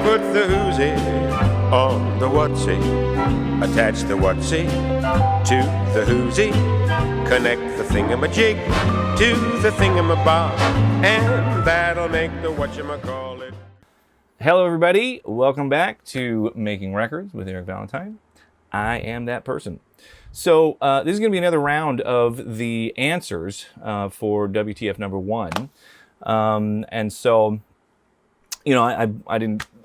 put the whoosy on the whatsy. Attach the whatsy to the whoosy. Connect the thingamajig to the thingamabob, and that'll make the whatchamacallit. Hello, everybody. Welcome back to Making Records with Eric Valentine. I am that person. So this is going to be another round of the answers for WTF number 1. And so, you know,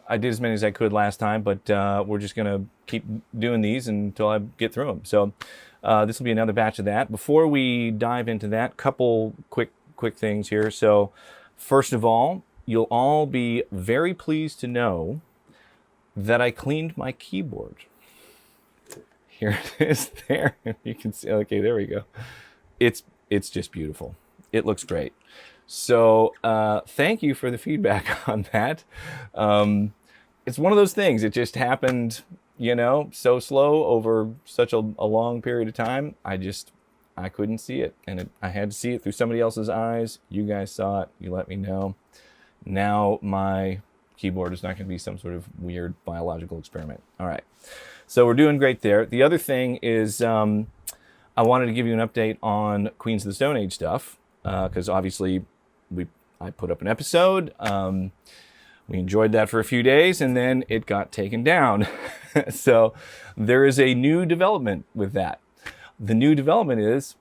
I did as many as I could last time, but we're just going to keep doing these until I get through them. So this will be another batch of that. Before we dive into that, couple quick things here. So first of all, you'll all be very pleased to know that I cleaned my keyboard. Here it is there. You can see, okay, there we go. It's just beautiful. It looks great. So thank you for the feedback on that. It's one of those things. It just happened, you know, so slow over such a long period of time. I couldn't see it. And I had to see it through somebody else's eyes. You guys saw it. You let me know. Now my keyboard is not going to be some sort of weird biological experiment. All right. So we're doing great there. The other thing is I wanted to give you an update on Queens of the Stone Age stuff because obviously I put up an episode. We enjoyed that for a few days and then it got taken down. So there is a new development with that. The new development is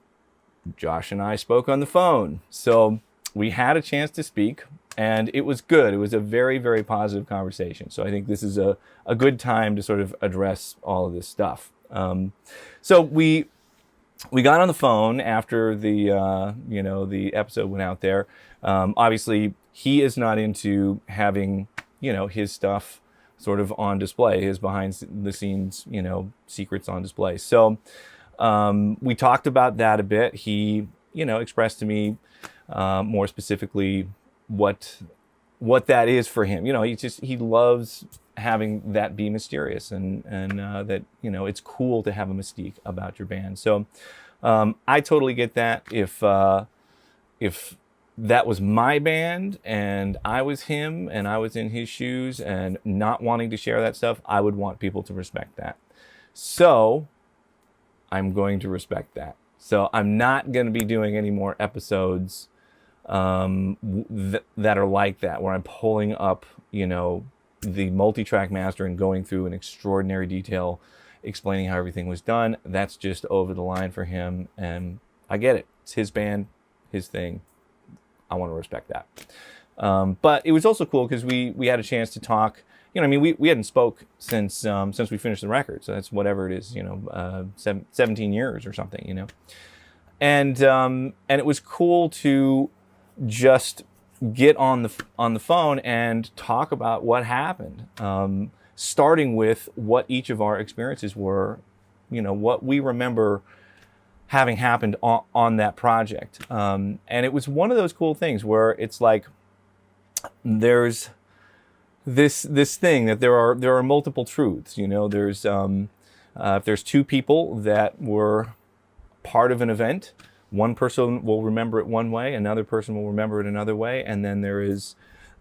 Josh and I spoke on the phone. So we had a chance to speak. And it was good. It was a very, very positive conversation. So I think this is a good time to sort of address all of this stuff. So we got on the phone after the episode went out there. Obviously, he is not into having his stuff sort of on display, his behind the scenes secrets on display. So we talked about that a bit. He expressed to me more specifically what that is for him. He loves having that be mysterious and that it's cool to have a mystique about your band. So I totally get that. If that was my band and I was him and I was in his shoes and not wanting to share that stuff, I would want people to respect that. So I'm going to respect that. So I'm not going to be doing any more episodes that are like that, where I'm pulling up, the multi-track master and going through in extraordinary detail, explaining how everything was done. That's just over the line for him, and I get it. It's his band, his thing. I want to respect that. But it was also cool because we had a chance to talk. We hadn't spoke since we finished the record, so that's whatever it is, 17 years or something, and it was cool to just get on the phone and talk about what happened, starting with what each of our experiences were, what we remember having happened on that project. And it was one of those cool things where it's like there's this thing that there are multiple truths. There's if there's two people that were part of an event, one person will remember it one way, another person will remember it another way, and then there is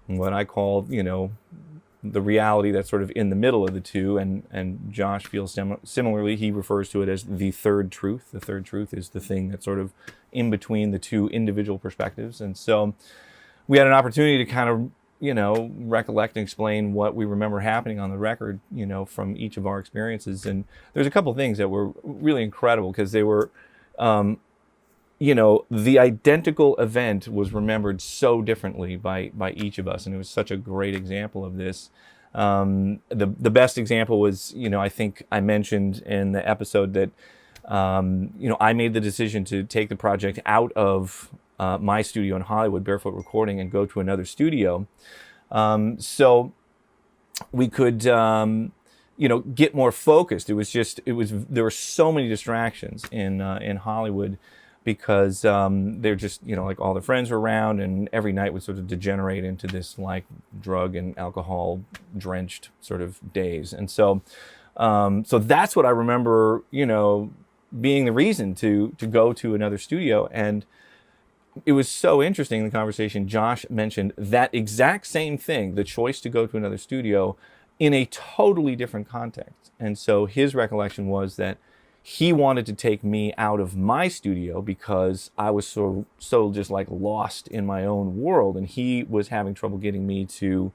what I call, the reality that's sort of in the middle of the two, and Josh feels similarly. He refers to it as the third truth. The third truth is the thing that's sort of in between the two individual perspectives. And so we had an opportunity to kind of, recollect and explain what we remember happening on the record, from each of our experiences. And there's a couple of things that were really incredible because they were, the identical event was remembered so differently by each of us. And it was such a great example of this. The best example was, I think I mentioned in the episode that, I made the decision to take the project out of my studio in Hollywood, Barefoot Recording, and go to another studio. So we could, get more focused. There were so many distractions in Hollywood because they're just, like all their friends were around, and every night would sort of degenerate into this like drug and alcohol drenched sort of days. And so that's what I remember, being the reason to go to another studio. And it was so interesting in the conversation. Josh mentioned that exact same thing, the choice to go to another studio in a totally different context. And so his recollection was that he wanted to take me out of my studio because I was so just like lost in my own world, and he was having trouble getting me to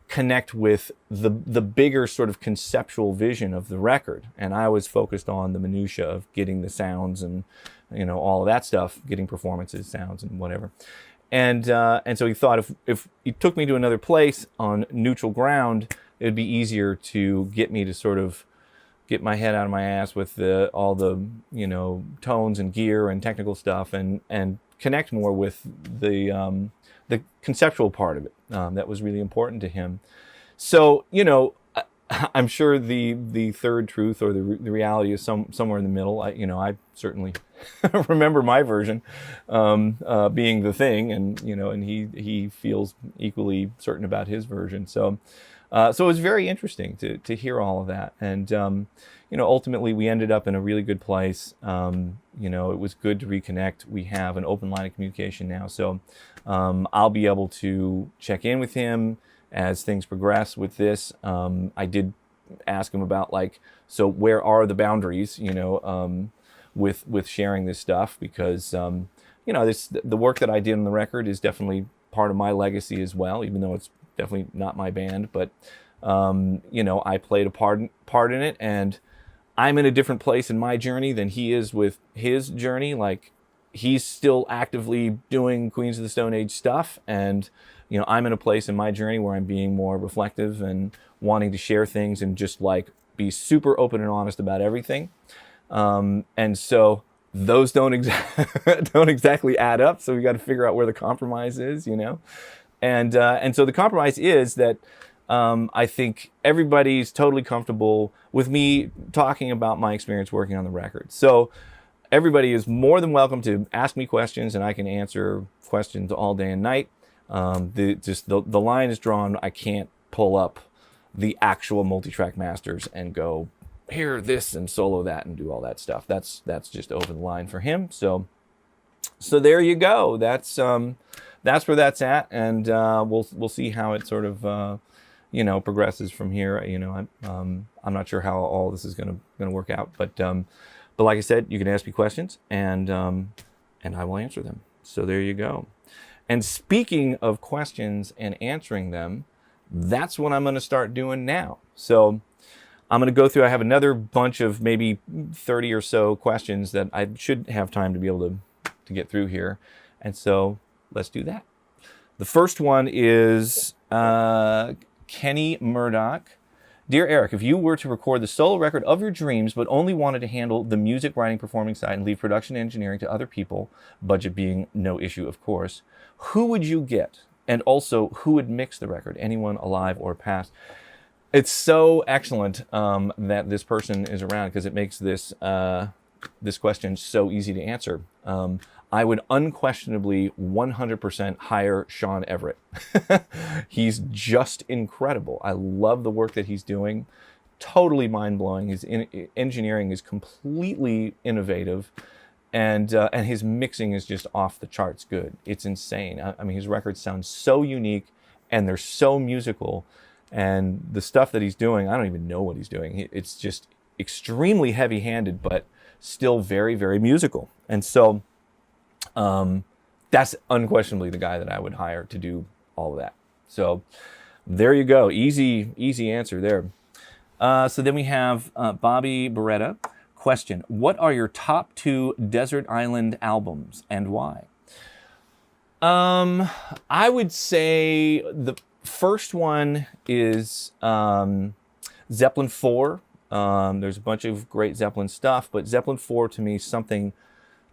connect with the bigger sort of conceptual vision of the record. And I was focused on the minutia of getting the sounds and, you know, all of that stuff, getting performances, sounds, and whatever. And so he thought if he took me to another place on neutral ground, it'd be easier to get me to sort of get my head out of my ass with all the, you know, tones and gear and technical stuff, and connect more with the conceptual part of it. That was really important to him. So, you know, I'm sure the third truth or the reality is somewhere in the middle. I certainly remember my version being the thing, and you know, and he feels equally certain about his version. So it was very interesting to hear all of that, and you know, ultimately we ended up in a really good place. You know, it was good to reconnect. We have an open line of communication now, so I'll be able to check in with him as things progress with this. I did ask him about, like, so where are the boundaries, you know, with sharing this stuff, because you know, the work that I did on the record is definitely part of my legacy as well, even though it's definitely not my band. But you know, I played a part in it, and I'm in a different place in my journey than he is with his journey. Like, he's still actively doing Queens of the Stone Age stuff, and you know, I'm in a place in my journey where I'm being more reflective and wanting to share things and just like be super open and honest about everything. And so those don't exactly add up. So we got to figure out where the compromise is, you know. And so the compromise is that I think everybody's totally comfortable with me talking about my experience working on the record. So everybody is more than welcome to ask me questions, and I can answer questions all day and night. The line is drawn. I can't pull up the actual multi-track masters and go, here, this, and solo that, and do all that stuff. That's just over the line for him. So there you go. That's where that's at, and we'll see how it sort of you know, progresses from here. You know, I'm not sure how all this is gonna work out, but like I said, you can ask me questions, and I will answer them. So there you go. And speaking of questions and answering them, that's what I'm going to start doing now. So I'm going to go through, I have another bunch of maybe 30 or so questions that I should have time to be able to get through here. And so let's do that. The first one is Kenny Murdock. Dear Eric, if you were to record the solo record of your dreams, but only wanted to handle the music, writing, performing side and leave production and engineering to other people, budget being no issue, of course, who would you get? And also, who would mix the record? Anyone alive or past? It's so excellent that this person is around, because it makes this question so easy to answer. I would unquestionably 100% hire Sean Everett. He's just incredible. I love the work that he's doing. Totally mind-blowing. His engineering is completely innovative, and his mixing is just off the charts good. It's insane. I mean, his records sound so unique, and they're so musical. And the stuff that he's doing, I don't even know what he's doing. It's just extremely heavy-handed, but still very, very musical. And so that's unquestionably the guy that I would hire to do all of that. So there you go. Easy answer there. So then we have Bobby Beretta. Question: what are your top 2 desert island albums and why? I would say the first one is Zeppelin 4. There's a bunch of great Zeppelin stuff, but Zeppelin 4 to me, something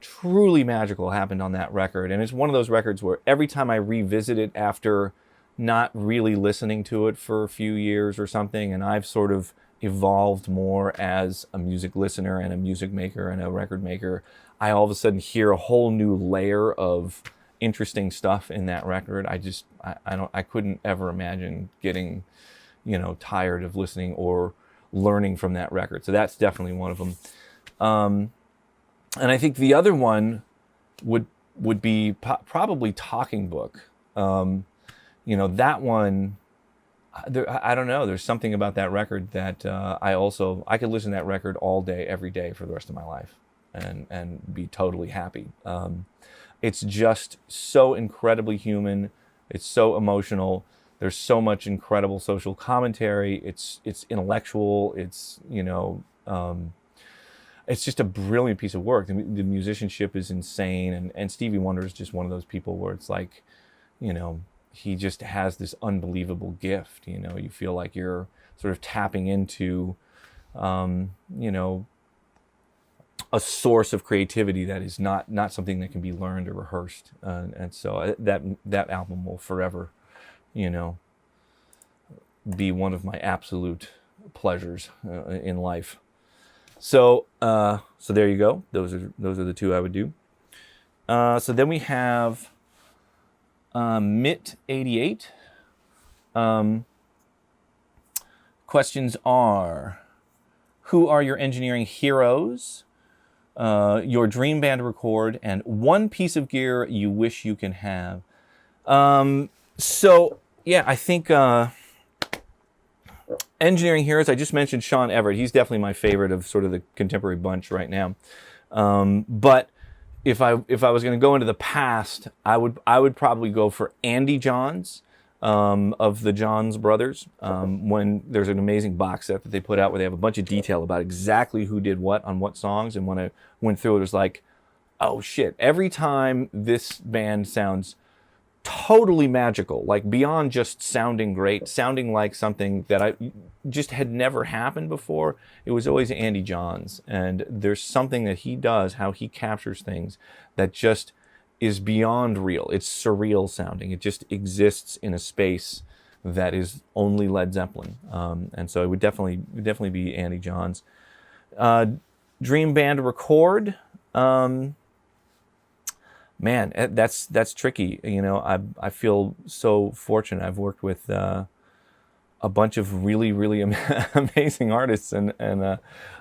truly magical happened on that record. And it's one of those records where every time I revisit it after not really listening to it for a few years or something, and I've sort of evolved more as a music listener and a music maker and a record maker, I all of a sudden hear a whole new layer of interesting stuff in that record. I couldn't ever imagine getting, you know, tired of listening or learning from that record. So that's definitely one of them. And I think the other one would would be probably Talking Book. You know, that one, I don't know. There's something about that record that I could listen to that record all day, every day for the rest of my life and be totally happy. It's just so incredibly human. It's so emotional. There's so much incredible social commentary. It's intellectual. It's, you know, it's just a brilliant piece of work. The musicianship is insane. And Stevie Wonder is just one of those people where it's like, you know, he just has this unbelievable gift. You know, you feel like you're sort of tapping into, you know, a source of creativity that is not something that can be learned or rehearsed. And so that album will forever, you know, be one of my absolute pleasures in life. So there you go. Those are the two I would do. So then we have Mitt 88. Questions are: who are your engineering heroes? Your dream band to record, and one piece of gear you wish you can have. So yeah, I think engineering heroes. I just mentioned Sean Everett. He's definitely my favorite of sort of the contemporary bunch right now. But if I was going to go into the past, I would probably go for Andy Johns of the Johns Brothers. When there's an amazing box set that they put out where they have a bunch of detail about exactly who did what on what songs, and when I went through it was like, oh shit! Every time this band sounds totally magical, like beyond just sounding great, sounding like something that I just had never happened before. It was always Andy Johns, and there's something that he does, how he captures things that just is beyond real. It's surreal sounding. It just exists in a space that is only Led Zeppelin. And so it would definitely be Andy Johns. Dream band to record. Man, that's tricky. You know, I feel so fortunate. I've worked with a bunch of really amazing artists, and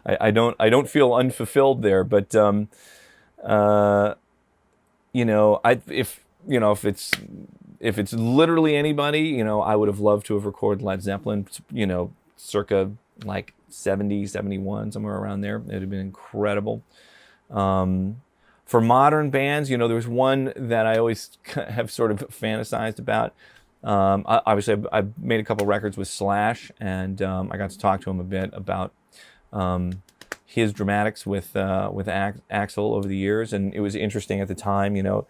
I don't feel unfulfilled there. But you know, if it's literally anybody, you know, I would have loved to have recorded Led Zeppelin. You know, circa like 70, 71, somewhere around there. It would have been incredible. For modern bands, you know, there's one that I always have sort of fantasized about. Obviously, I've made a couple records with Slash, and I got to talk to him a bit about his dramatics with Axl over the years, and it was interesting at the time. You know,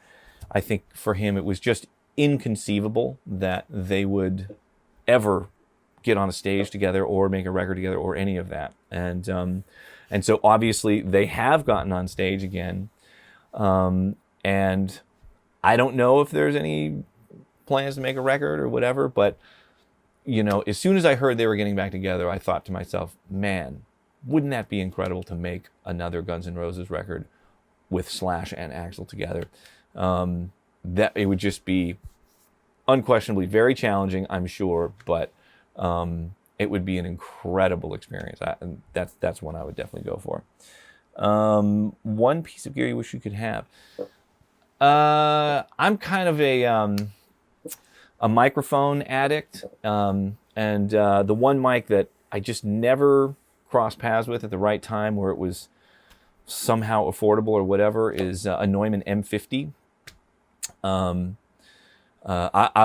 I think for him it was just inconceivable that they would ever get on a stage together or make a record together or any of that. And so obviously they have gotten on stage again. And I don't know if there's any plans to make a record or whatever, but you know, as soon as I heard they were getting back together, I thought to myself, man, wouldn't that be incredible to make another Guns N' Roses record with Slash and Axl together? That it would just be unquestionably very challenging, I'm sure, but it would be an incredible experience. That's one I would definitely go for. One piece of gear you wish you could have. I'm kind of a microphone addict, and the one mic that I just never crossed paths with at the right time, where it was somehow affordable or whatever, is a Neumann M50. I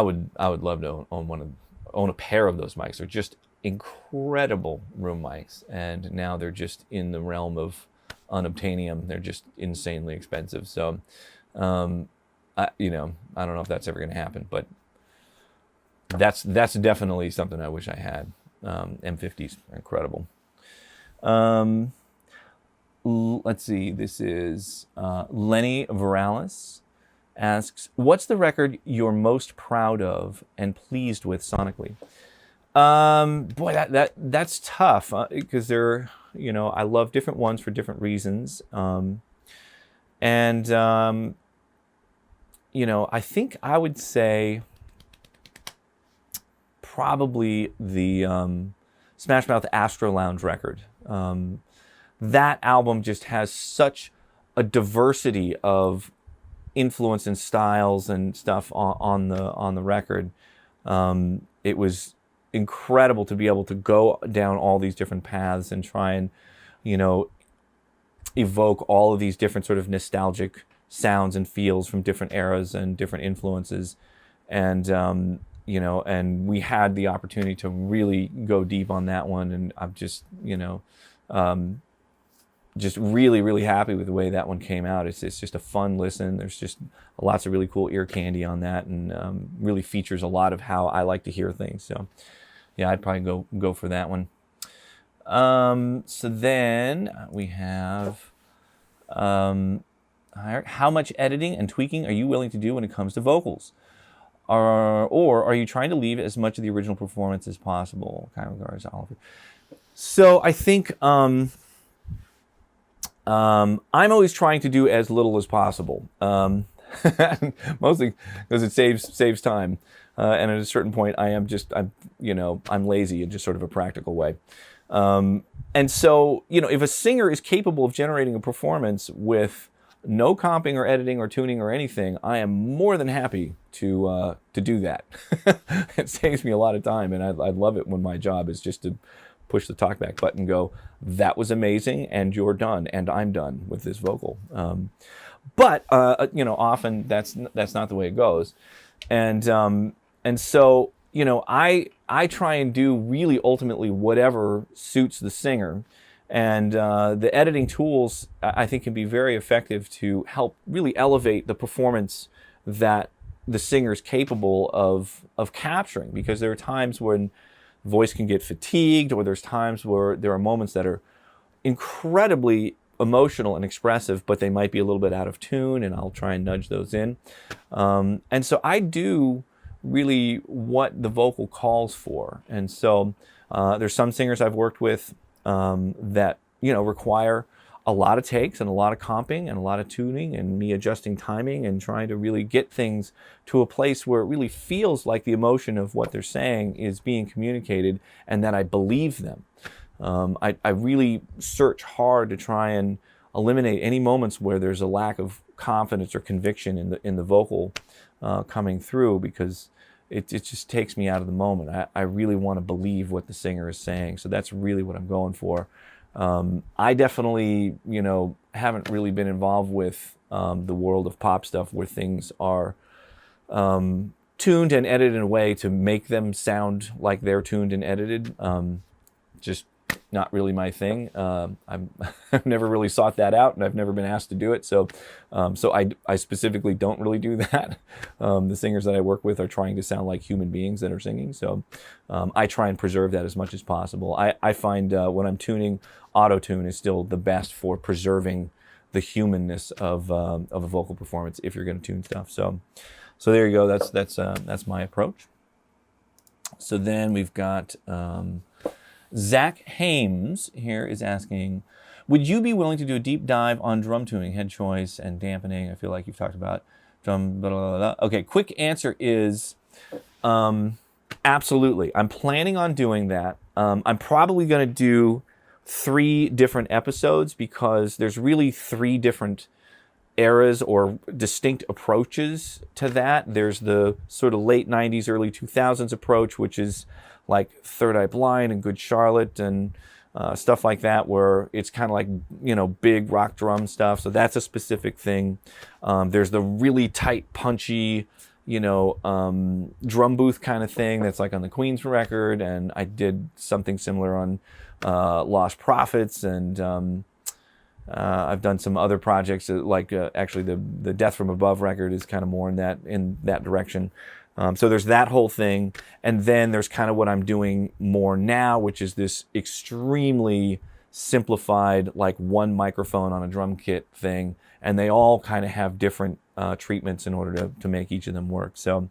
would love to own a pair of those mics. They're just incredible room mics, and now they're just in the realm of unobtainium. They're just insanely expensive. So, I don't know if that's ever going to happen, but that's definitely something I wish I had. M50s are incredible. Let's see. This is Lenny Viralis asks, what's the record you're most proud of and pleased with sonically? Boy, that's tough, because they're, you know, I love different ones for different reasons. You know, I think I would say probably the Smash Mouth Astro Lounge record. That album just has such a diversity of influence and styles and stuff on the record. It was incredible to be able to go down all these different paths and try and, you know, evoke all of these different sort of nostalgic sounds and feels from different eras and different influences. And, you know, and we had the opportunity to really go deep on that one. And I'm just, you know, just really, really happy with the way that one came out. It's just a fun listen. There's just lots of really cool ear candy on that, and really features a lot of how I like to hear things. So yeah, I'd probably go for that one. So then we have, how much editing and tweaking are you willing to do when it comes to vocals? Or are you trying to leave as much of the original performance as possible? Kind regards, Oliver. So I think I'm always trying to do as little as possible, mostly because it saves time. And at a certain point, I'm lazy in just sort of a practical way. And so, you know, if a singer is capable of generating a performance with no comping or editing or tuning or anything, I am more than happy to do that. It saves me a lot of time, and I love it when my job is just to push the talkback button and go, that was amazing, and you're done, and I'm done with this vocal. But you know, often that's not the way it goes. And so, you know, I try and do really ultimately whatever suits the singer. And the editing tools, I think, can be very effective to help really elevate the performance that the singer is capable of capturing. Because there are times when voice can get fatigued, or there's times where there are moments that are incredibly emotional and expressive, but they might be a little bit out of tune, and I'll try and nudge those in. And so I do really what the vocal calls for. And so there's some singers I've worked with that, you know, require a lot of takes and a lot of comping and a lot of tuning and me adjusting timing and trying to really get things to a place where it really feels like the emotion of what they're saying is being communicated and that I believe them. I really search hard to try and eliminate any moments where there's a lack of confidence or conviction in the vocal coming through, because it just takes me out of the moment. I really want to believe what the singer is saying, so that's really what I'm going for. I definitely, you know, haven't really been involved with the world of pop stuff where things are tuned and edited in a way to make them sound like they're tuned and edited. Just not really my thing. I've never really sought that out, and I've never been asked to do it. So I specifically don't really do that. The singers that I work with are trying to sound like human beings that are singing. So I try and preserve that as much as possible. I find when I'm tuning, auto-tune is still the best for preserving the humanness of a vocal performance if you're going to tune stuff. So there you go. That's my approach. So then we've got Zach Hames here is asking, would you be willing to do a deep dive on drum tuning, head choice, and dampening? I feel like you've talked about drum, blah, blah, blah. Okay, quick answer is absolutely. I'm planning on doing that. I'm probably going to do 3 different episodes, because there's really 3 different eras or distinct approaches to that. There's the sort of late 90s, early 2000s approach, which is like Third Eye Blind and Good Charlotte and stuff like that, where it's kind of like, you know, big rock drum stuff. So that's a specific thing. There's the really tight, punchy, you know, drum booth kind of thing that's like on the Queen's record. And I did something similar on Lost Prophets, and I've done some other projects like actually the Death from Above record is kind of more in that direction. So there's that whole thing, and then there's kind of what I'm doing more now, which is this extremely simplified, like one microphone on a drum kit thing, and they all kind of have different treatments in order to make each of them work. So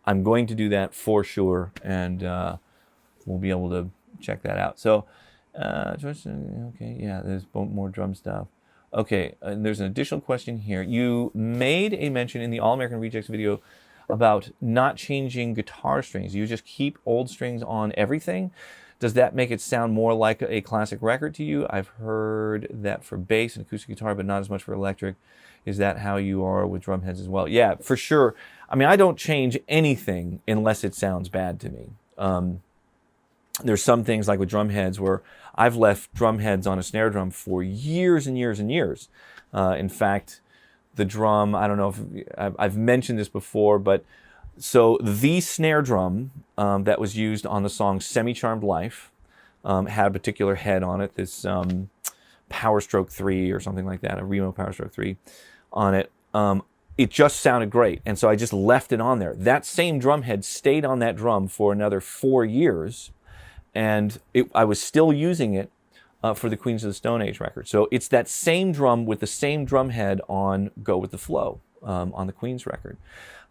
I'm going to do that for sure, and we'll be able to check that out. So, okay, yeah, there's more drum stuff. Okay, and there's an additional question here. You made a mention in the All American Rejects video about not changing guitar strings. You just keep old strings on everything. Does that make it sound more like a classic record to you? I've heard that for bass and acoustic guitar, but not as much for electric. Is that how you are with drum heads as well? Yeah, for sure. I mean, I don't change anything unless it sounds bad to me. There's some things like with drum heads where I've left drum heads on a snare drum for years and years and years. In fact, the drum, I don't know if I've mentioned this before, but so the snare drum that was used on the song Semi-Charmed Life had a particular head on it, this Power Stroke 3 or something like that, a Remo Power Stroke 3 on it. It just sounded great, and so I just left it on there. That same drum head stayed on that drum for another 4 years, and I was still using it for the Queens of the Stone Age record. So it's that same drum with the same drum head on Go With The Flow on the Queens record.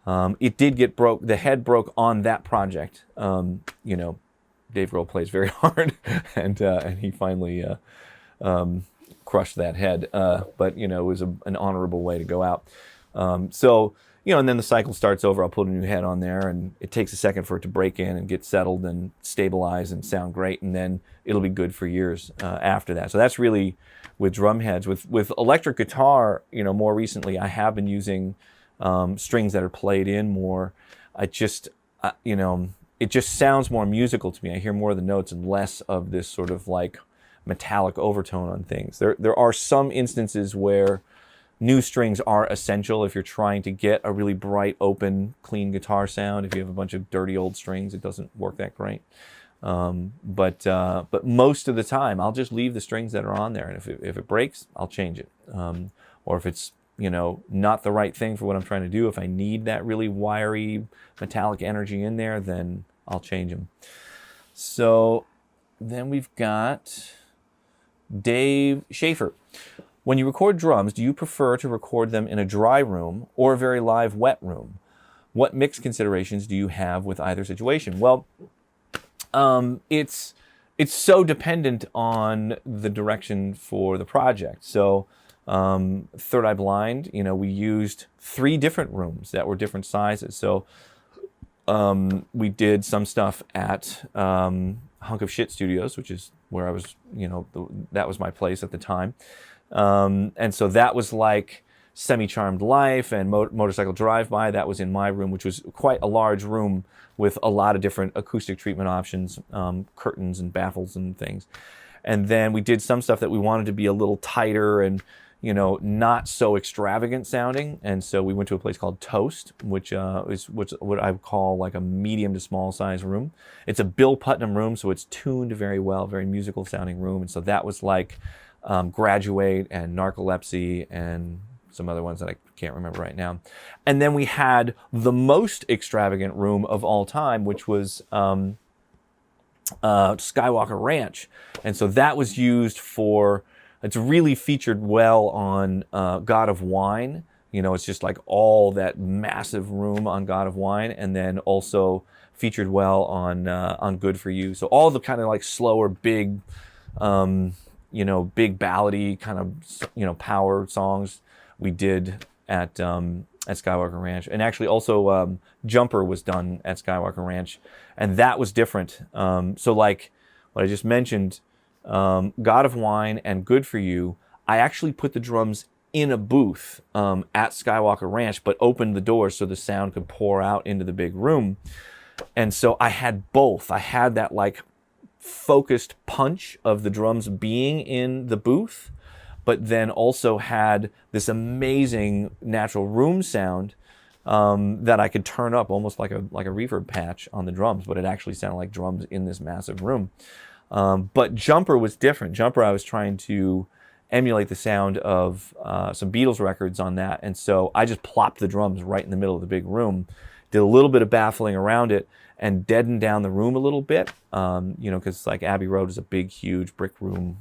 It did get broke. The head broke on that project. You know, Dave Grohl plays very hard, and he finally crushed that head. But you know, it was an honorable way to go out. So you know, and then the cycle starts over. I'll put a new head on there, and it takes a second for it to break in and get settled and stabilize and sound great, and then it'll be good for years after that. So that's really with drum heads. With electric guitar, you know, more recently I have been using strings that are played in more. You know, it just sounds more musical to me. I hear more of the notes and less of this sort of like metallic overtone on things. There are some instances where new strings are essential if you're trying to get a really bright, open, clean guitar sound. If you have a bunch of dirty old strings, it doesn't work that great. But most of the time, I'll just leave the strings that are on there, and if it breaks, I'll change it. Or if it's, you know, not the right thing for what I'm trying to do, if I need that really wiry, metallic energy in there, then I'll change them. So then we've got Dave Schaefer. When you record drums, do you prefer to record them in a dry room or a very live wet room? What mix considerations do you have with either situation? Well, it's so dependent on the direction for the project. So Third Eye Blind, you know, we used 3 different rooms that were different sizes. So we did some stuff at Hunk of Shit Studios, which is where I was, you know, that was my place at the time. And so that was like Semi-Charmed Life and Motorcycle Drive-By. That was in my room, which was quite a large room with a lot of different acoustic treatment options, curtains and baffles and things. And then we did some stuff that we wanted to be a little tighter and, you know, not so extravagant sounding. And so we went to a place called Toast, which is what I would call like a medium to small size room. It's a Bill Putnam room, so it's tuned very well, very musical sounding room. And so that was like Graduate and Narcolepsy and some other ones that I can't remember right now. And then we had the most extravagant room of all time, which was Skywalker Ranch. And so that was used for, it's really featured well on God of Wine. You know, it's just like all that massive room on God of Wine, and then also featured well on Good For You. So all the kind of like slower, big, you know, big ballady kind of, you know, power songs we did at Skywalker Ranch. And actually also Jumper was done at Skywalker Ranch, and that was different. So like what I just mentioned, God of Wine and Good For You, I actually put the drums in a booth at Skywalker Ranch, but opened the doors so the sound could pour out into the big room. And so I had both. I had that like focused punch of the drums being in the booth, but then also had this amazing natural room sound that I could turn up almost like a reverb patch on the drums, but it actually sounded like drums in this massive room. But Jumper was different. Jumper, I was trying to emulate the sound of some Beatles records on that, and so I just plopped the drums right in the middle of the big room, did a little bit of baffling around it, and deadened down the room a little bit, you know, because like Abbey Road is a big, huge brick room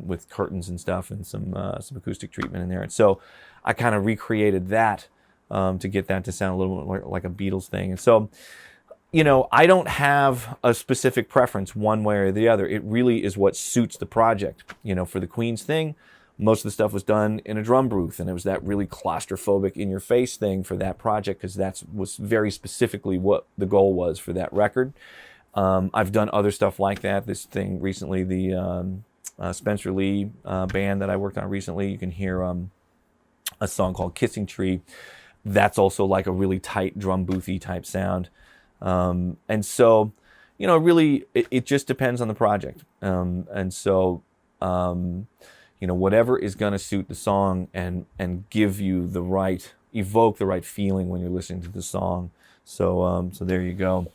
with curtains and stuff and some acoustic treatment in there. And so I kind of recreated that to get that to sound a little bit like a Beatles thing. And so, you know, I don't have a specific preference one way or the other. It really is what suits the project. You know, for the Queen's thing, most of the stuff was done in a drum booth, and it was that really claustrophobic in-your-face thing for that project, because that was very specifically what the goal was for that record. I've done other stuff like that. This thing recently, the Spencer Lee band that I worked on recently, you can hear a song called Kissing Tree. That's also like a really tight drum boothy type sound. And so, really, it just depends on the project. And so, whatever is going to suit the song and give you evoke the right feeling when you're listening to the song. So there you go.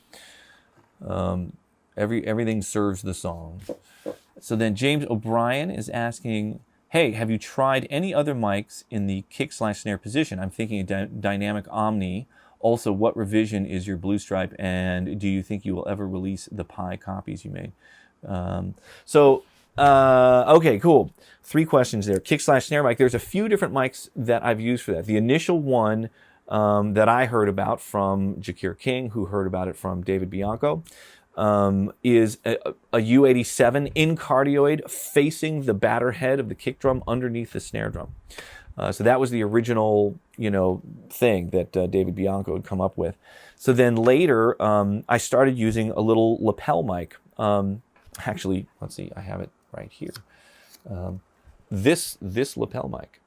Everything serves the song. So then James O'Brien is asking, hey, have you tried any other mics in the kick/snare position? I'm thinking a dynamic Omni. Also, what revision is your Blue Stripe, and do you think you will ever release the Pi copies you made? Okay, cool. 3 questions there. Kick/snare mic. There's a few different mics that I've used for that. The initial one that I heard about from Jakir King, who heard about it from David Bianco, is a U87 in cardioid facing the batter head of the kick drum underneath the snare drum. So that was the original, thing that David Bianco had come up with. So then later, I started using a little lapel mic. Actually, let's see, I have it right here. This lapel mic.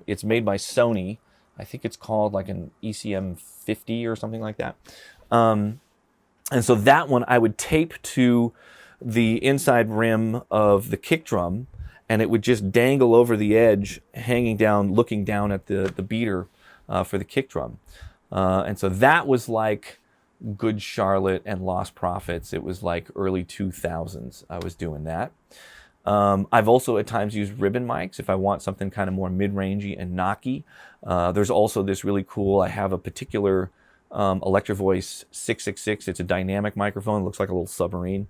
It's made by Sony. I think it's called like an ECM 50 or something like that. And so that one I would tape to the inside rim of the kick drum, and it would just dangle over the edge, hanging down, looking down at the beater for the kick drum. And so that was like Good Charlotte and Lost Prophets. It was like early 2000s I was doing that. I've also at times used ribbon mics if I want something kind of more mid-rangey and knocky. There's also this really cool, I have a particular Electro Voice 666. It's a dynamic microphone. It looks like a little submarine.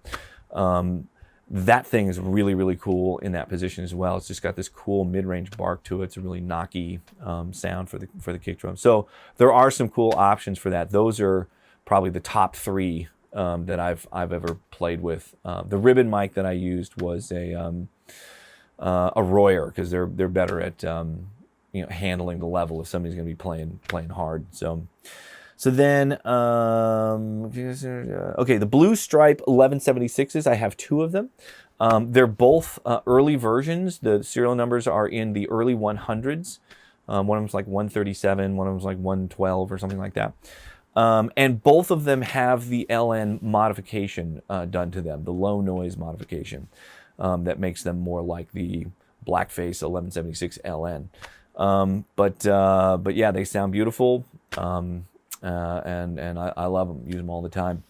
That thing is really, really cool in that position as well. It's just got this cool mid-range bark to it. It's a really knocky sound for the kick drum. So there are some cool options for that. Those are probably the top 3 that I've ever played with. The ribbon mic that I used was a Royer, because they're better at handling the level if somebody's going to be playing hard. So then, okay, the Blue Stripe 1176s, I have 2 of them. They're both early versions. The serial numbers are in the early 100s. One of them's like 137, one of them's like 112 or something like that. And both of them have the LN modification done to them, the low noise modification that makes them more like the Blackface 1176 LN. But yeah, they sound beautiful. And I love them, use them all the time.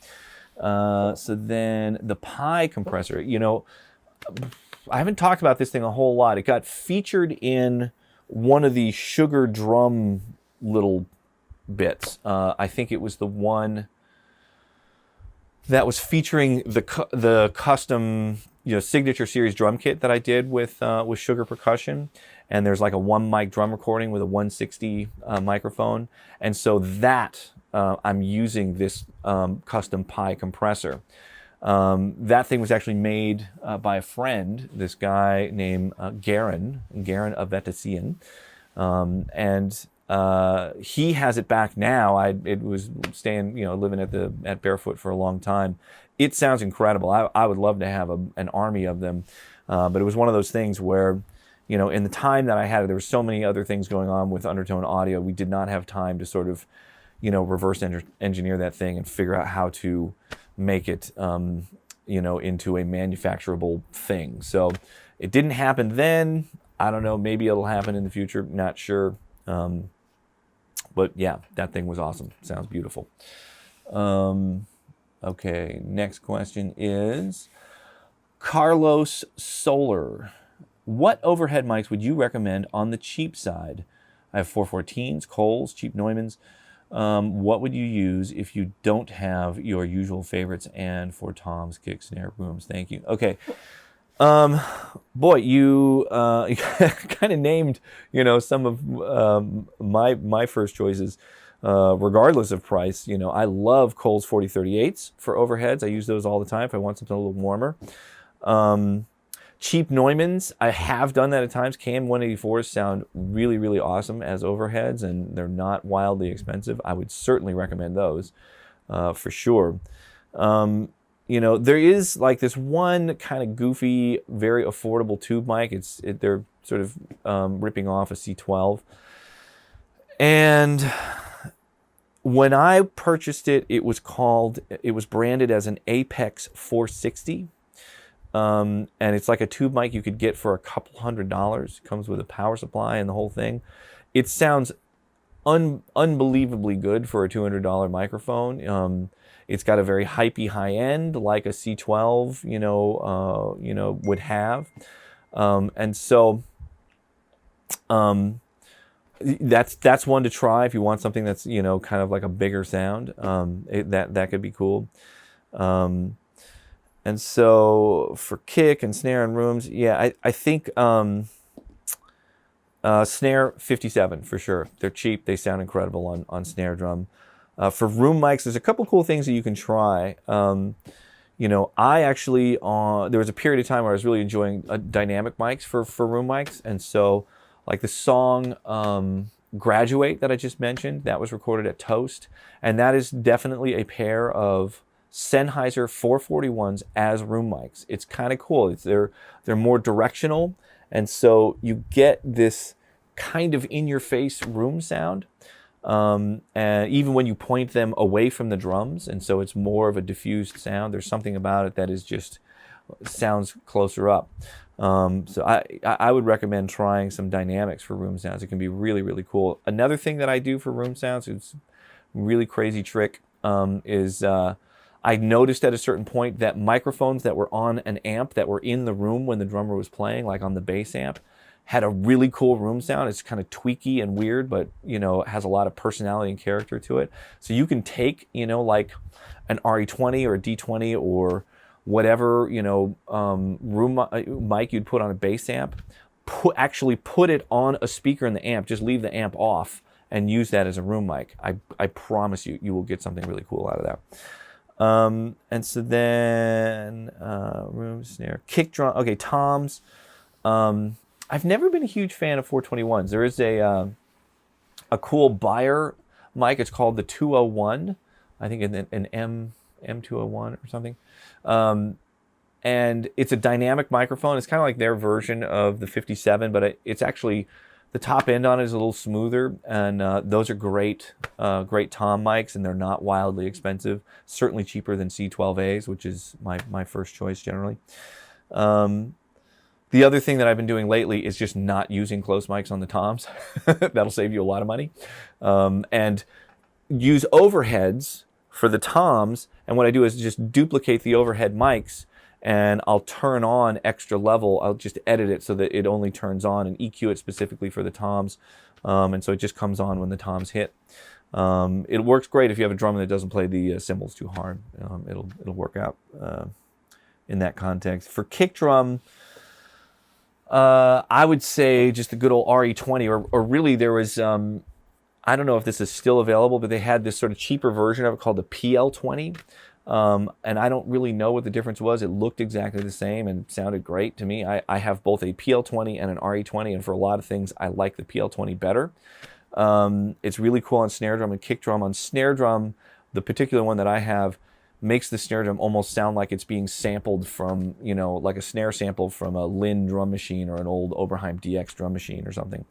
So then the Pi compressor, I haven't talked about this thing a whole lot. It got featured in one of the Sugar Drum little bits. I think it was the one that was featuring the custom, signature series drum kit that I did with Sugar Percussion. And there's like a 1 mic drum recording with a 160 microphone. And so that I'm using this custom Pi compressor. That thing was actually made by a friend, this guy named Garen Avetasian. And he has it back now. It was staying, living at Barefoot for a long time. It sounds incredible. I would love to have an army of them. But it was one of those things where, in the time that I had it, there were so many other things going on with Undertone Audio. We did not have time to sort of, reverse engineer that thing and figure out how to make it, into a manufacturable thing. So it didn't happen then. I don't know. Maybe it'll happen in the future. Not sure. But yeah, that thing was awesome. Sounds beautiful. Okay, next question is Carlos Solar. What overhead mics would you recommend on the cheap side? I have 414s, Coles, cheap Neumanns. What would you use if you don't have your usual favorites and for Tom's kick snare booms? Thank you. Okay. Boy, you kind of named, some of my first choices, regardless of price. I love Coles 4038s for overheads. I use those all the time if I want something a little warmer. cheap Neumanns, I have done that at times. KM184s sound really, really awesome as overheads, and they're not wildly expensive. I would certainly recommend those for sure. There is like this one kind of goofy, very affordable tube mic. They're sort of ripping off a C12. And when I purchased it, it was branded as an Apex 460. And it's like a tube mic you could get for a couple $100. It comes with a power supply and the whole thing. It sounds unbelievably good for a $200 microphone. It's got a very hypey high end, like a C12, would have. And so that's one to try if you want something that's, kind of like a bigger sound. That could be cool. And so for kick and snare and rooms, yeah, I think snare 57 for sure. They're cheap. They sound incredible on snare drum. For room mics, there's a couple cool things that you can try. I actually, there was a period of time where I was really enjoying dynamic mics for room mics. And so like the song Graduate that I just mentioned, that was recorded at Toast. And that is definitely a pair of Sennheiser 441s as room mics. It's kind of cool. They're more directional. And so you get this kind of in-your-face room sound. And even when you point them away from the drums, and so it's more of a diffused sound. There's something about it that is just sounds closer up. So I would recommend trying some dynamics for room sounds. It can be really, really cool. Another thing that I do for room sounds, it's a really crazy trick, is I noticed at a certain point that microphones that were on an amp that were in the room when the drummer was playing, like on the bass amp, had a really cool room sound. It's kind of tweaky and weird, but, it has a lot of personality and character to it. So you can take, like an RE20 or a D20 or whatever, room mic you'd put on a bass amp, actually put it on a speaker in the amp, just leave the amp off and use that as a room mic. I promise you will get something really cool out of that. And so then room snare, kick drum. Okay, toms. I've never been a huge fan of 421s. There is a cool Beyer mic. It's called the 201. I think an M201 or something. And it's a dynamic microphone. It's kind of like their version of the 57, but it's actually, the top end on it is a little smoother, and those are great tom mics, and they're not wildly expensive. Certainly cheaper than C12As, which is my first choice generally. The other thing that I've been doing lately is just not using close mics on the toms. That'll save you a lot of money. And use overheads for the toms, and what I do is just duplicate the overhead mics, and I'll turn on extra level. I'll just edit it so that it only turns on and EQ it specifically for the toms. And so it just comes on when the toms hit. It works great if you have a drummer that doesn't play the cymbals too hard. It'll work out in that context. For kick drum, I would say just the good old RE20, or really there was, I don't know if this is still available, but they had this sort of cheaper version of it called the PL20. And I don't really know what the difference was. It looked exactly the same and sounded great to me. I have both a PL20 and an RE20, and for a lot of things, I like the PL20 better. It's really cool on snare drum and kick drum. On snare drum, the particular one that I have makes the snare drum almost sound like it's being sampled from, like a snare sample from a Linn drum machine or an old Oberheim DX drum machine or something.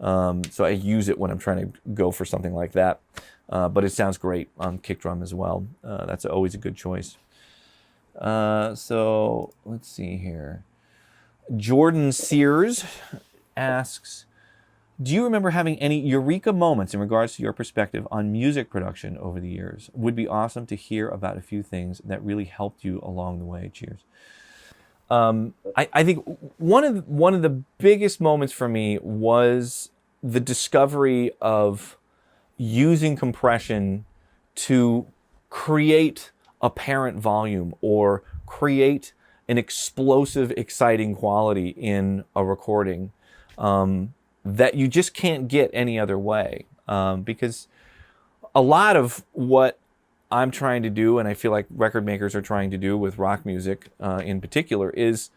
So I use it when I'm trying to go for something like that. But it sounds great on kick drum as well. That's always a good choice. So let's see here. Jordan Sears asks, do you remember having any Eureka moments in regards to your perspective on music production over the years? Would be awesome to hear about a few things that really helped you along the way. Cheers. I think one of the biggest moments for me was the discovery of using compression to create apparent volume or create an explosive, exciting quality in a recording that you just can't get any other way. Because a lot of what I'm trying to do, and I feel like record makers are trying to do with rock music in particular, is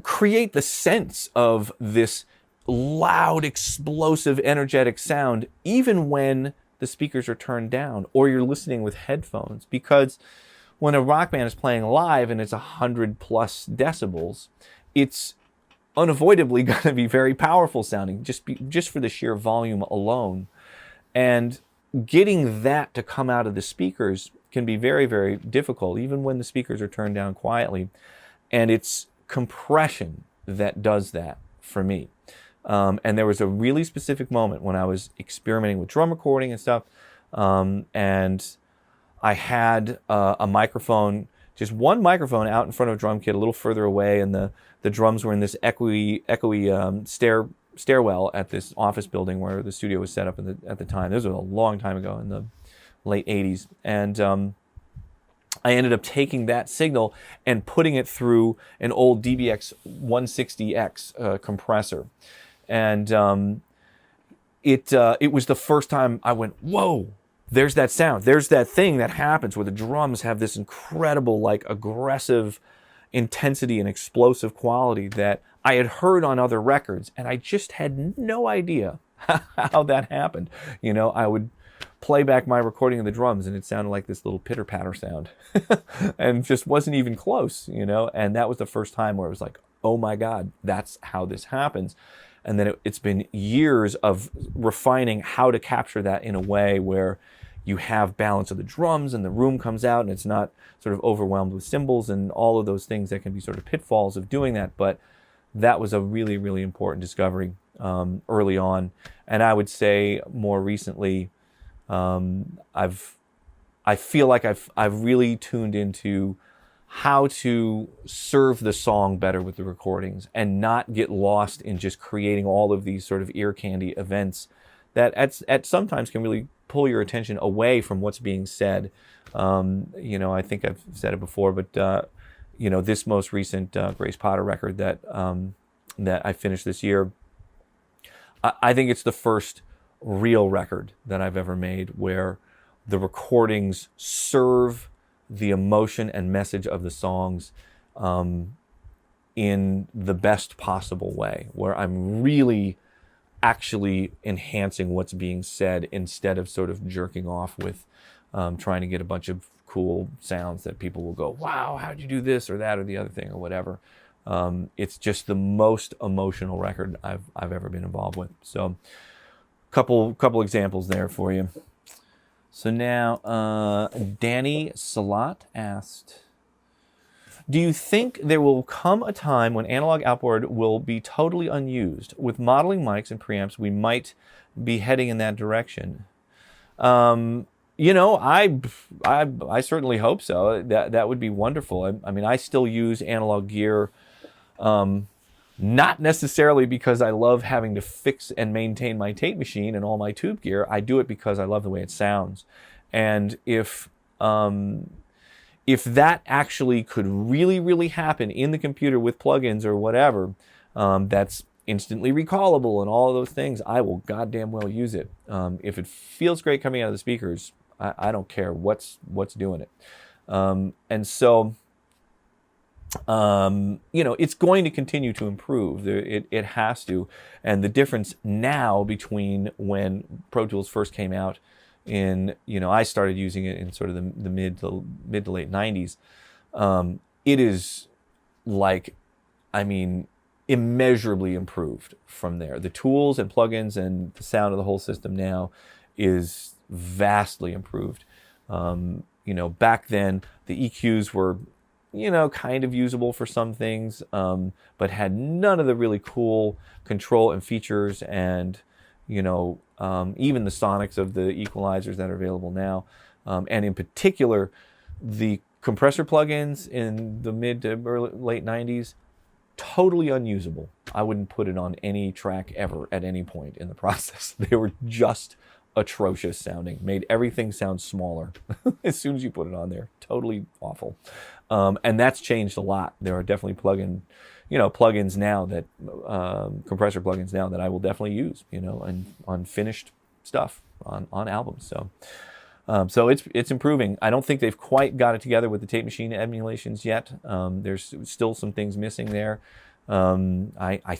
create the sense of this loud, explosive, energetic sound, even when the speakers are turned down or you're listening with headphones. Because when a rock band is playing live and it's 100 plus decibels, it's unavoidably going to be very powerful sounding, just for the sheer volume alone. And getting that to come out of the speakers can be very, very difficult, even when the speakers are turned down quietly. And it's compression that does that for me. And there was a really specific moment when I was experimenting with drum recording and stuff, and I had a microphone, just one microphone out in front of a drum kit a little further away, and the drums were in this echoey stairwell at this office building where the studio was set up at the time. This was a long time ago, in the late 80s. And I ended up taking that signal and putting it through an old DBX 160X compressor. And it was the first time I went, whoa, there's that sound. There's that thing that happens where the drums have this incredible, like, aggressive intensity and explosive quality that I had heard on other records, and I just had no idea how that happened. You know, I would play back my recording of the drums and it sounded like this little pitter-patter sound and just wasn't even close, you know. And that was the first time where it was like, oh my God, that's how this happens. And then it's been years of refining how to capture that in a way where you have balance of the drums and the room comes out and it's not sort of overwhelmed with cymbals and all of those things that can be sort of pitfalls of doing that. But that was a really, really important discovery early on. And I would say more recently, I feel like I've really tuned into how to serve the song better with the recordings and not get lost in just creating all of these sort of ear candy events that at sometimes can really pull your attention away from what's being said. You know, I think I've said it before, but you know, this most recent Grace Potter record that I finished this year, I think it's the first real record that I've ever made where the recordings serve the emotion and message of the songs in the best possible way, where I'm really actually enhancing what's being said instead of sort of jerking off with trying to get a bunch of cool sounds that people will go, wow, how'd you do this or that or the other thing or whatever. It's just the most emotional record I've ever been involved with. So couple examples there for you. So now, Danny Salat asked, do you think there will come a time when analog outboard will be totally unused? With modeling mics and preamps, we might be heading in that direction. You know, I certainly hope so. That would be wonderful. I mean, I still use analog gear, not necessarily because I love having to fix and maintain my tape machine and all my tube gear. I do it because I love the way it sounds. And if that actually could really, really happen in the computer with plugins or whatever, that's instantly recallable and all of those things, I will goddamn well use it. If it feels great coming out of the speakers, I don't care what's doing it. And so, you know, it's going to continue to improve. It has to. And the difference now between when Pro Tools first came out in, you know, I started using it in sort of the mid to late 90s. It is like, I mean, immeasurably improved from there. The tools and plugins and the sound of the whole system now is vastly improved. You know, back then the EQs were, you know, kind of usable for some things, but had none of the really cool control and features and, you know, even the sonics of the equalizers that are available now. And in particular, the compressor plugins in the mid to late 90s, totally unusable. I wouldn't put it on any track ever at any point in the process. They were just atrocious sounding, made everything sound smaller as soon as you put it on there. Totally awful. And that's changed a lot. There are definitely plugins now that compressor plugins now that I will definitely use, you know, and on finished stuff on albums. So it's improving. I don't think they've quite got it together with the tape machine emulations yet. There's still some things missing there. I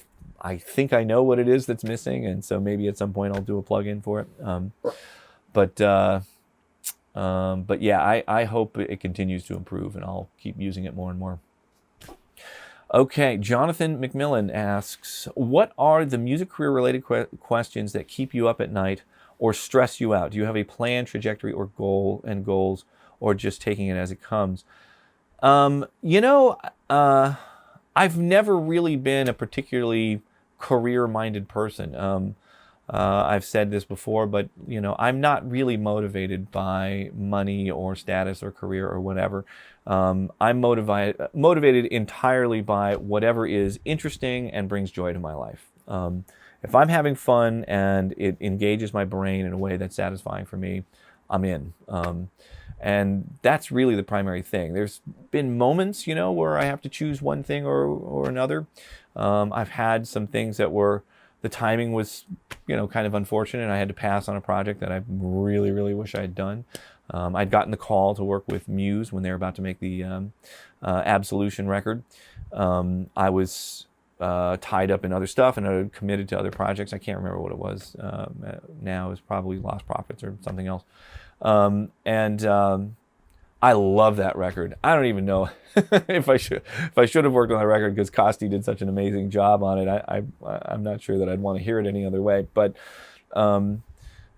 think I know what it is that's missing, and so maybe at some point I'll do a plugin for it. But yeah, I hope it continues to improve, and I'll keep using it more and more. Okay, Jonathan McMillan asks, what are the music career related questions that keep you up at night or stress you out? Do you have a plan, trajectory, or goals, or just taking it as it comes? I've never really been a particularly career-minded person. I've said this before, but I'm not really motivated by money or status or career or whatever. I'm motivated entirely by whatever is interesting and brings joy to my life. If I'm having fun and it engages my brain in a way that's satisfying for me, I'm in. And that's really the primary thing. There's been moments, where I have to choose one thing or another. I've had some things that the timing was, kind of unfortunate. I had to pass on a project that I really, really wish I had done. I'd gotten the call to work with Muse when they were about to make the Absolution record. I was tied up in other stuff and I committed to other projects. I can't remember what it was. Now it's probably Lost Prophets or something else. I love that record. I don't even know if I should have worked on that record because Costi did such an amazing job on it. I'm not sure that I'd want to hear it any other way. But I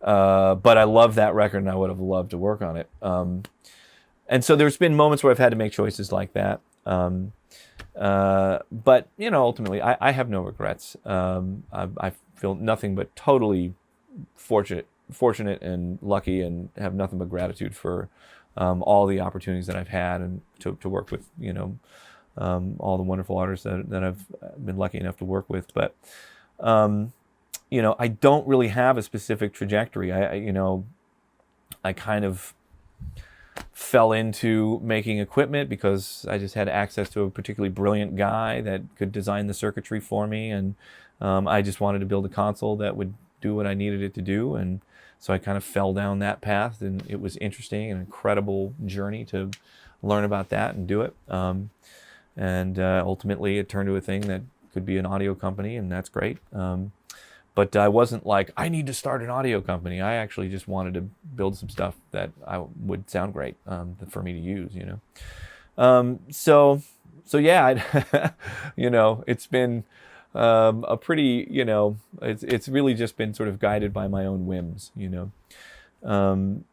love that record and I would have loved to work on it. And so there's been moments where I've had to make choices like that. But ultimately I have no regrets. I feel nothing but totally fortunate and lucky, and have nothing but gratitude for all the opportunities that I've had and to work with all the wonderful artists that I've been lucky enough to work with. But I don't really have a specific trajectory. I kind of fell into making equipment because I just had access to a particularly brilliant guy that could design the circuitry for me, and I just wanted to build a console that would do what I needed it to do. And so I kind of fell down that path, and it was interesting, an incredible journey to learn about that and do it. And ultimately it turned to a thing that could be an audio company, and that's great. But I wasn't like, I need to start an audio company. I actually just wanted to build some stuff that would sound great for me to use, So yeah, it's been a pretty, it's really just been sort of guided by my own whims, Yeah, the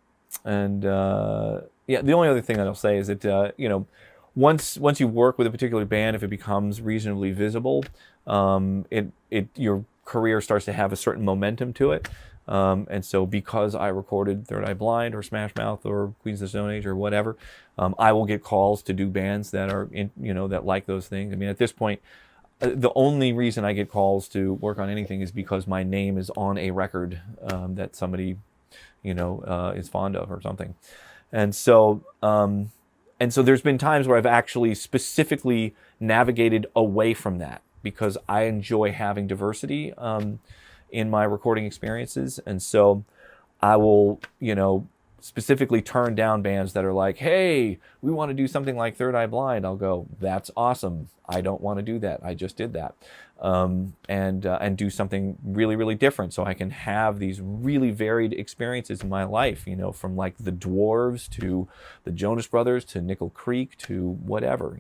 only other thing that I'll say is that, once you work with a particular band, if it becomes reasonably visible, your career starts to have a certain momentum to it. And so because I recorded Third Eye Blind or Smash Mouth or Queens of the Stone Age or whatever, I will get calls to do bands that are that like those things. I mean, at this point, the only reason I get calls to work on anything is because my name is on a record that somebody is fond of or something. And so there's been times where I've actually specifically navigated away from that because I enjoy having diversity in my recording experiences. And so I will, specifically turn down bands that are like, hey, we want to do something like Third Eye Blind. I'll go, that's awesome. I don't want to do that. I just did that. And do something really, really different so I can have these really varied experiences in my life, from like the Dwarves to the Jonas Brothers to Nickel Creek to whatever,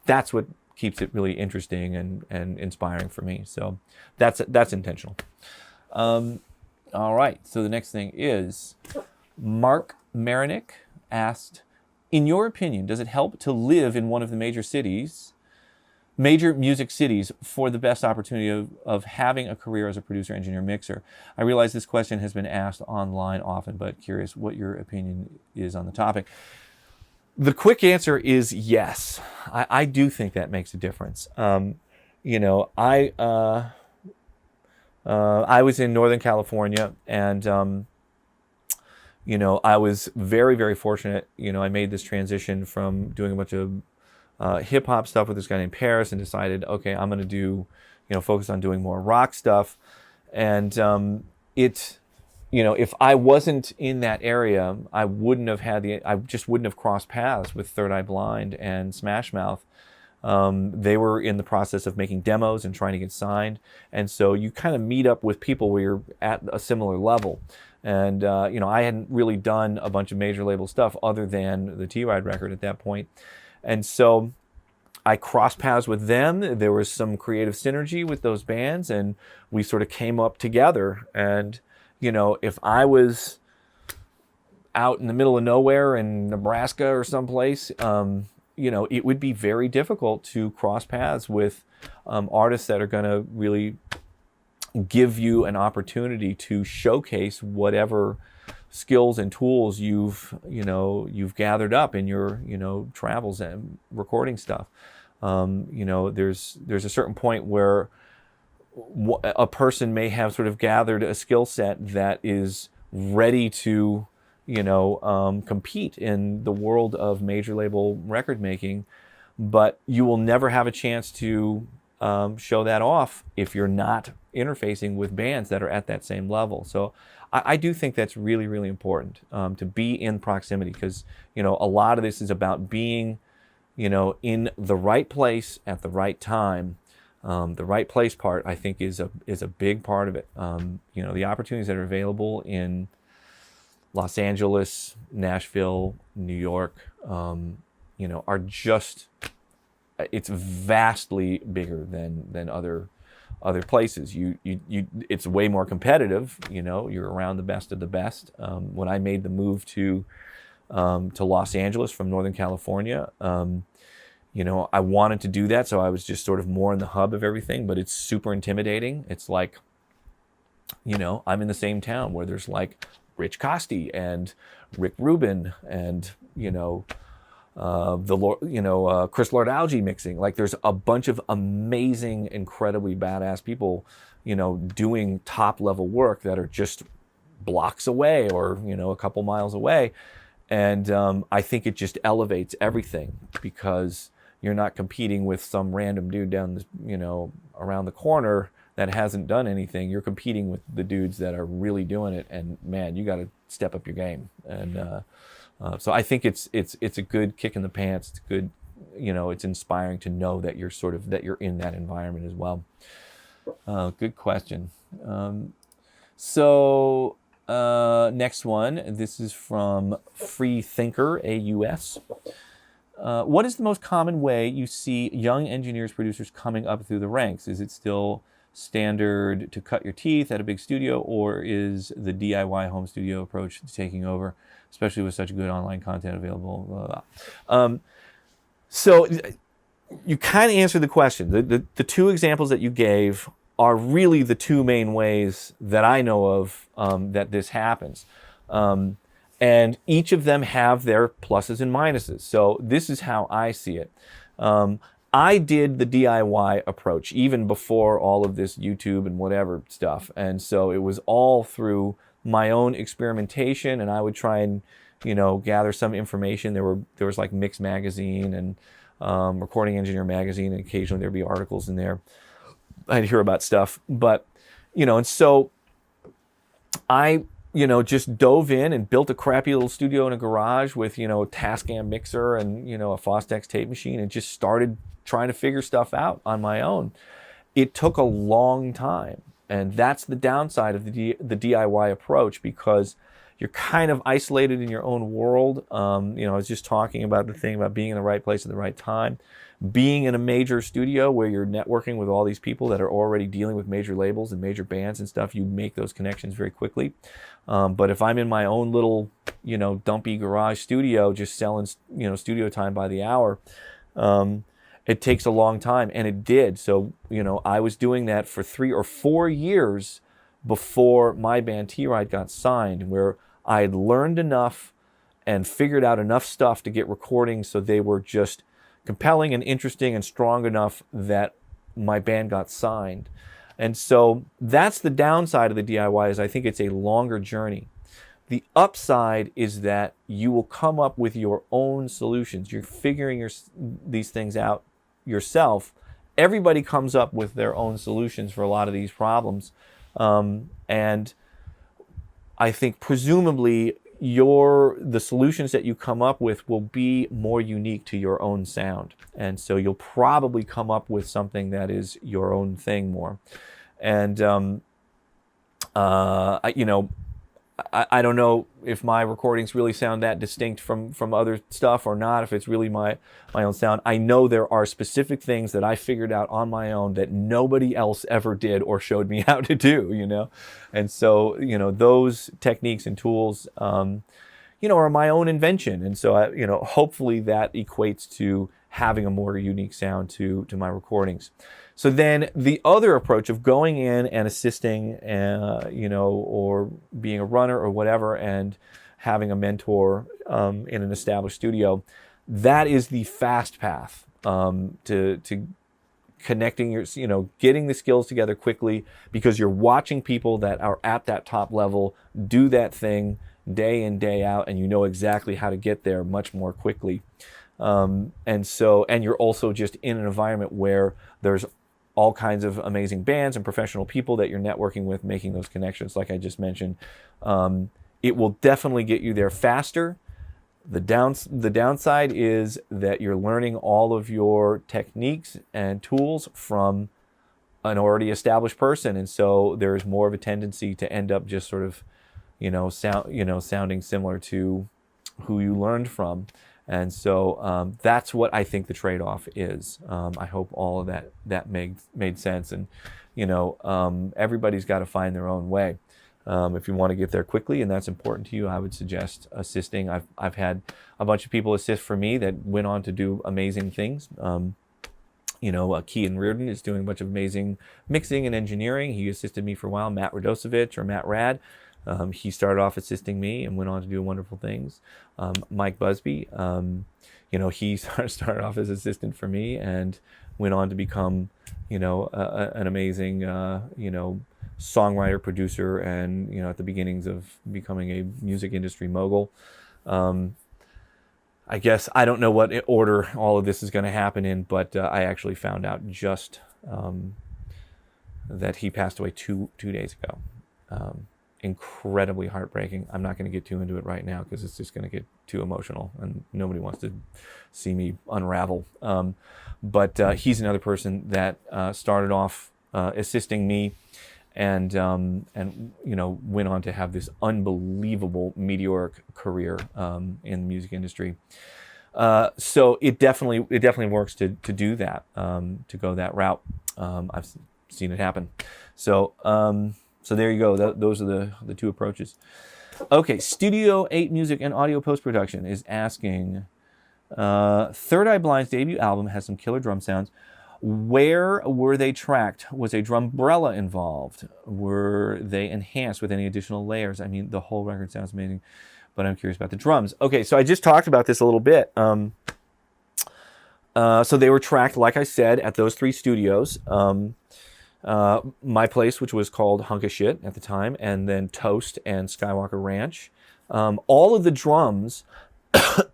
That's what keeps it really interesting and inspiring for me. So that's intentional. All right. So the next thing is Mark Marinick asked, in your opinion, does it help to live in one of the major music cities for the best opportunity of having a career as a producer, engineer, mixer? I realize this question has been asked online often, but curious what your opinion is on the topic. The quick answer is yes. I do think that makes a difference. I was in Northern California, and I was very, very fortunate. I made this transition from doing a bunch of hip hop stuff with this guy named Paris, and decided, okay, I'm going to do, focus on doing more rock stuff. And if I wasn't in that area, I just wouldn't have crossed paths with Third Eye Blind and Smash Mouth. They were in the process of making demos and trying to get signed. And so you kind of meet up with people where you're at a similar level. And, you know, I hadn't really done a bunch of major label stuff other than the T-Ride record at that point. And so I crossed paths with them. There was some creative synergy with those bands, and we sort of came up together. And, you know, if I was out in the middle of nowhere in Nebraska or someplace, you know, it would be very difficult to cross paths with artists that are going to really give you an opportunity to showcase whatever skills and tools you've gathered up in your, you know, travels and recording stuff. You know, there's a certain point where a person may have sort of gathered a skill set that is ready to, you know, compete in the world of major label record making, but you will never have a chance to show that off if you're not interfacing with bands that are at that same level. So I do think that's really, really important, to be in proximity, because, you know, a lot of this is about being, you know, in the right place at the right time. The right place part, I think, is a big part of it. You know, the opportunities that are available in Los Angeles, Nashville, New York, you know, are just, it's vastly bigger than other places. It's way more competitive. You know, you're around the best of the best. When I made the move to Los Angeles from Northern California, you know, I wanted to do that, so I was just sort of more in the hub of everything. But it's super intimidating. It's like, you know, I'm in the same town where there's like Rich Costi and Rick Rubin and, you know, Chris Lord-Alge mixing. Like, there's a bunch of amazing, incredibly badass people, you know, doing top level work that are just blocks away or, you know, a couple miles away. And I think it just elevates everything, because you're not competing with some random dude down the, you know, around the corner that hasn't done anything. You're competing with the dudes that are really doing it, and man, you got to step up your game. And so I think it's a good kick in the pants. It's good, you know, it's inspiring to know that you're you're in that environment as well. Good question. So next one, this is from Free Thinker AUS. What is the most common way you see young engineers, producers coming up through the ranks? Is it still standard to cut your teeth at a big studio, or is the DIY home studio approach taking over, especially with such good online content available? Blah, blah. So you kind of answered the question. The two examples that you gave are really the two main ways that I know of that this happens. And each of them have their pluses and minuses. So this is how I see it. I did the DIY approach even before all of this YouTube and whatever stuff. And so it was all through my own experimentation, and I would try and, you know, gather some information. There was like Mix Magazine and Recording Engineer Magazine, and occasionally there'd be articles in there. I'd hear about stuff. But, you know, and so I, you know, just dove in and built a crappy little studio in a garage with, you know, a Tascam mixer and, you know, a Fostex tape machine, and just started trying to figure stuff out on my own. It took a long time, and that's the downside of the DIY approach, because you're kind of isolated in your own world. You know, I was just talking about the thing about being in the right place at the right time. Being in a major studio where you're networking with all these people that are already dealing with major labels and major bands and stuff, you make those connections very quickly. But if I'm in my own little, you know, dumpy garage studio, just selling, you know, studio time by the hour, it takes a long time, and it did. So, you know, I was doing that for 3 or 4 years before my band T-Ride got signed, where I had learned enough and figured out enough stuff to get recordings so they were just compelling and interesting and strong enough that my band got signed. And so that's the downside of the DIY, is I think it's a longer journey. The upside is that you will come up with your own solutions. You're figuring these things out yourself. Everybody comes up with their own solutions for a lot of these problems. And I think presumably the solutions that you come up with will be more unique to your own sound. And so you'll probably come up with something that is your own thing more. And, I don't know if my recordings really sound that distinct from other stuff or not, if it's really my own sound. I know there are specific things that I figured out on my own that nobody else ever did or showed me how to do, And so, those techniques and tools, are my own invention. And so, hopefully that equates to having a more unique sound to my recordings. So then the other approach of going in and assisting, or being a runner or whatever, and having a mentor in an established studio, that is the fast path to connecting getting the skills together quickly, because you're watching people that are at that top level do that thing day in, day out, and you know exactly how to get there much more quickly. And you're also just in an environment where there's all kinds of amazing bands and professional people that you're networking with, making those connections, like I just mentioned. It will definitely get you there faster. The downside is that you're learning all of your techniques and tools from an already established person, and so there's more of a tendency to end up just sort of, sounding similar to who you learned from. And so that's what I think the trade-off is. I hope all of that made sense. And everybody's got to find their own way. If you want to get there quickly and that's important to you, I would suggest assisting. I've had a bunch of people assist for me that went on to do amazing things. Kean Reardon is doing a bunch of amazing mixing and engineering. He assisted me for a while. Matt Radosevich, or Matt Rad. He started off assisting me and went on to do wonderful things. Mike Busby, he started off as assistant for me and went on to become, an amazing, songwriter, producer, and, at the beginnings of becoming a music industry mogul. I guess I don't know what order all of this is going to happen in, but I actually found out just that he passed away two days ago. Incredibly heartbreaking. I'm not going to get too into it right now because it's just going to get too emotional and nobody wants to see me unravel. But he's another person that started off assisting me and went on to have this unbelievable meteoric career in the music industry. So it definitely works to do that, to go that route. I've seen it happen. So there you go. Those are the two approaches. Okay, Studio 8 Music and Audio Post-Production is asking, Third Eye Blind's debut album has some killer drum sounds. Where were they tracked? Was a drumbrella involved? Were they enhanced with any additional layers? I mean, the whole record sounds amazing, but I'm curious about the drums. Okay, so I just talked about this a little bit. So they were tracked, like I said, at those three studios. My place, which was called Hunk of Shit at the time, and then Toast and Skywalker Ranch. All of the drums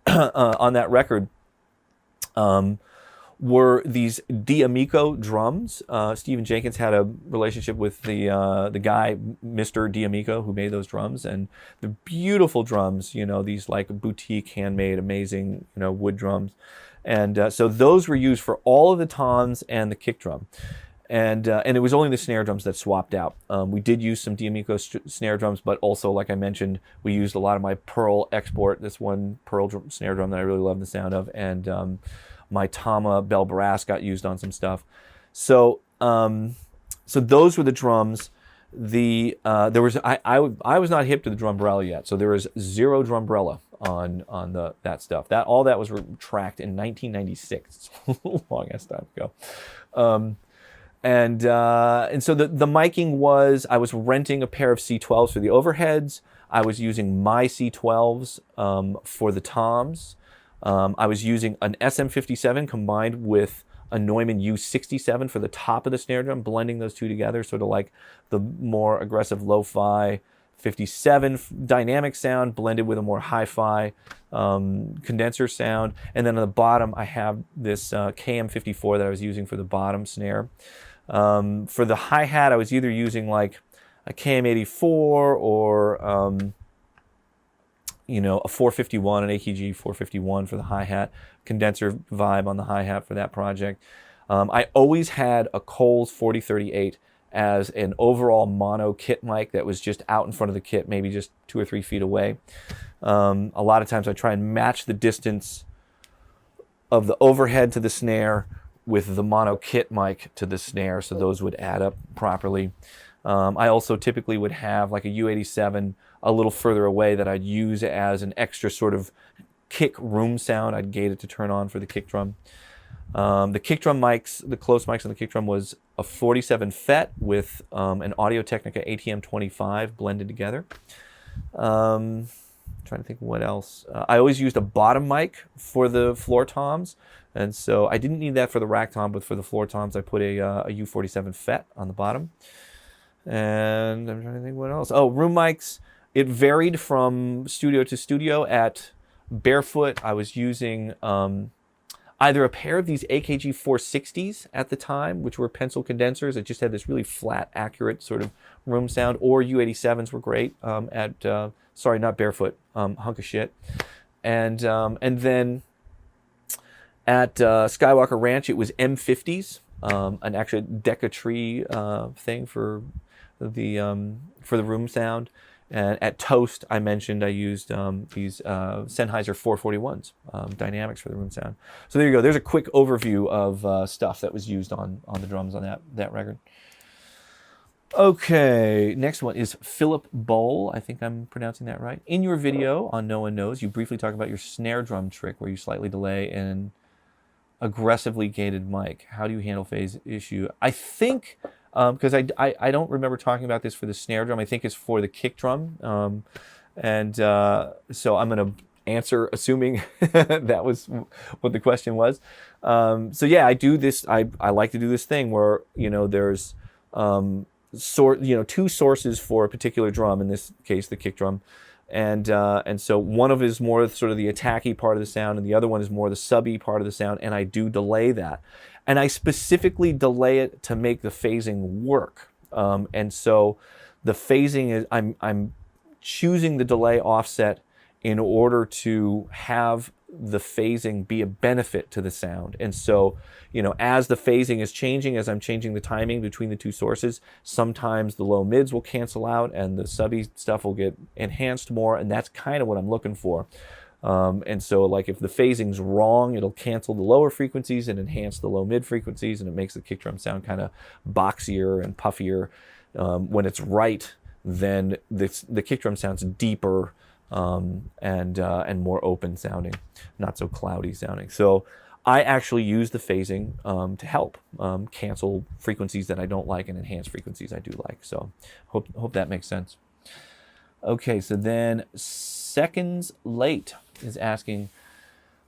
on that record were these D'Amico drums. Stephen Jenkins had a relationship with the guy, Mr. D'Amico, who made those drums, and the beautiful drums, these like boutique, handmade, amazing, wood drums. And so those were used for all of the toms and the kick drum. And it was only the snare drums that swapped out. We did use some D'Amico snare drums, but also, like I mentioned, we used a lot of my Pearl Export, this one Pearl snare drum that I really love the sound of, and my Tama Bell Brass got used on some stuff. So those were the drums. I was not hip to the drumbrella yet, so there was zero drumbrella on that stuff. All that was tracked in 1996. Long ass time ago. And so the miking was, I was renting a pair of C12s for the overheads. I was using my C12s for the toms. I was using an SM57 combined with a Neumann U67 for the top of the snare drum, blending those two together, sort of like the more aggressive lo-fi 57 dynamic sound blended with a more hi-fi condenser sound. And then on the bottom, I have this KM54 that I was using for the bottom snare. For the hi-hat, I was either using like a KM84 or a 451, an AKG 451 for the hi-hat, condenser vibe on the hi-hat for that project. I always had a Coles 4038 as an overall mono kit mic that was just out in front of the kit, maybe just 2 or 3 feet away. A lot of times I try and match the distance of the overhead to the snare with the mono kit mic to the snare, so those would add up properly. I also typically would have like a U87 a little further away that I'd use as an extra sort of kick room sound. I'd gate it to turn on for the kick drum. The kick drum mics, the close mics on the kick drum was a 47 FET with an Audio-Technica ATM 25 blended together. Trying to think what else. I always used a bottom mic for the floor toms, and so I didn't need that for the rack tom, but for the floor toms I put a U47 FET on the bottom. And I'm trying to think what else. Oh, room mics. It varied from studio to studio. At Barefoot, I was using either a pair of these AKG 460s at the time, which were pencil condensers. It just had this really flat, accurate sort of room sound, or U87s were great sorry, not Barefoot, hunk of shit. And then at Skywalker Ranch, it was M50s, an actual Deca-Tree thing for the room sound. And at Toast, I mentioned I used these Sennheiser 441s, dynamics for the room sound. So there you go. There's a quick overview of stuff that was used on the drums on that record. Okay, next one is Philip Bowl. I think I'm pronouncing that right. In your video on No One Knows, you briefly talk about your snare drum trick where you slightly delay an aggressively gated mic. How do you handle phase issue? I think, because I don't remember talking about this for the snare drum. I think it's for the kick drum. So I'm going to answer assuming that was what the question was. So yeah, I do this. I like to do this thing where, there's two sources for a particular drum, in this case the kick drum, and so one of it is more sort of the attacky part of the sound, and the other one is more the subby part of the sound, and I do delay that, and I specifically delay it to make the phasing work. And so the phasing is I'm choosing the delay offset in order to have the phasing be a benefit to the sound. And so, as the phasing is changing, as I'm changing the timing between the two sources, sometimes the low mids will cancel out and the subby stuff will get enhanced more, and that's kind of what I'm looking for. And so, like, if the phasing's wrong, it'll cancel the lower frequencies and enhance the low mid frequencies, and it makes the kick drum sound kind of boxier and puffier. When it's right, then the kick drum sounds deeper, and more open sounding, not so cloudy sounding. So I actually use the phasing to help cancel frequencies that I don't like and enhance frequencies I do like. So hope that makes sense. Okay, so then Seconds Late is asking,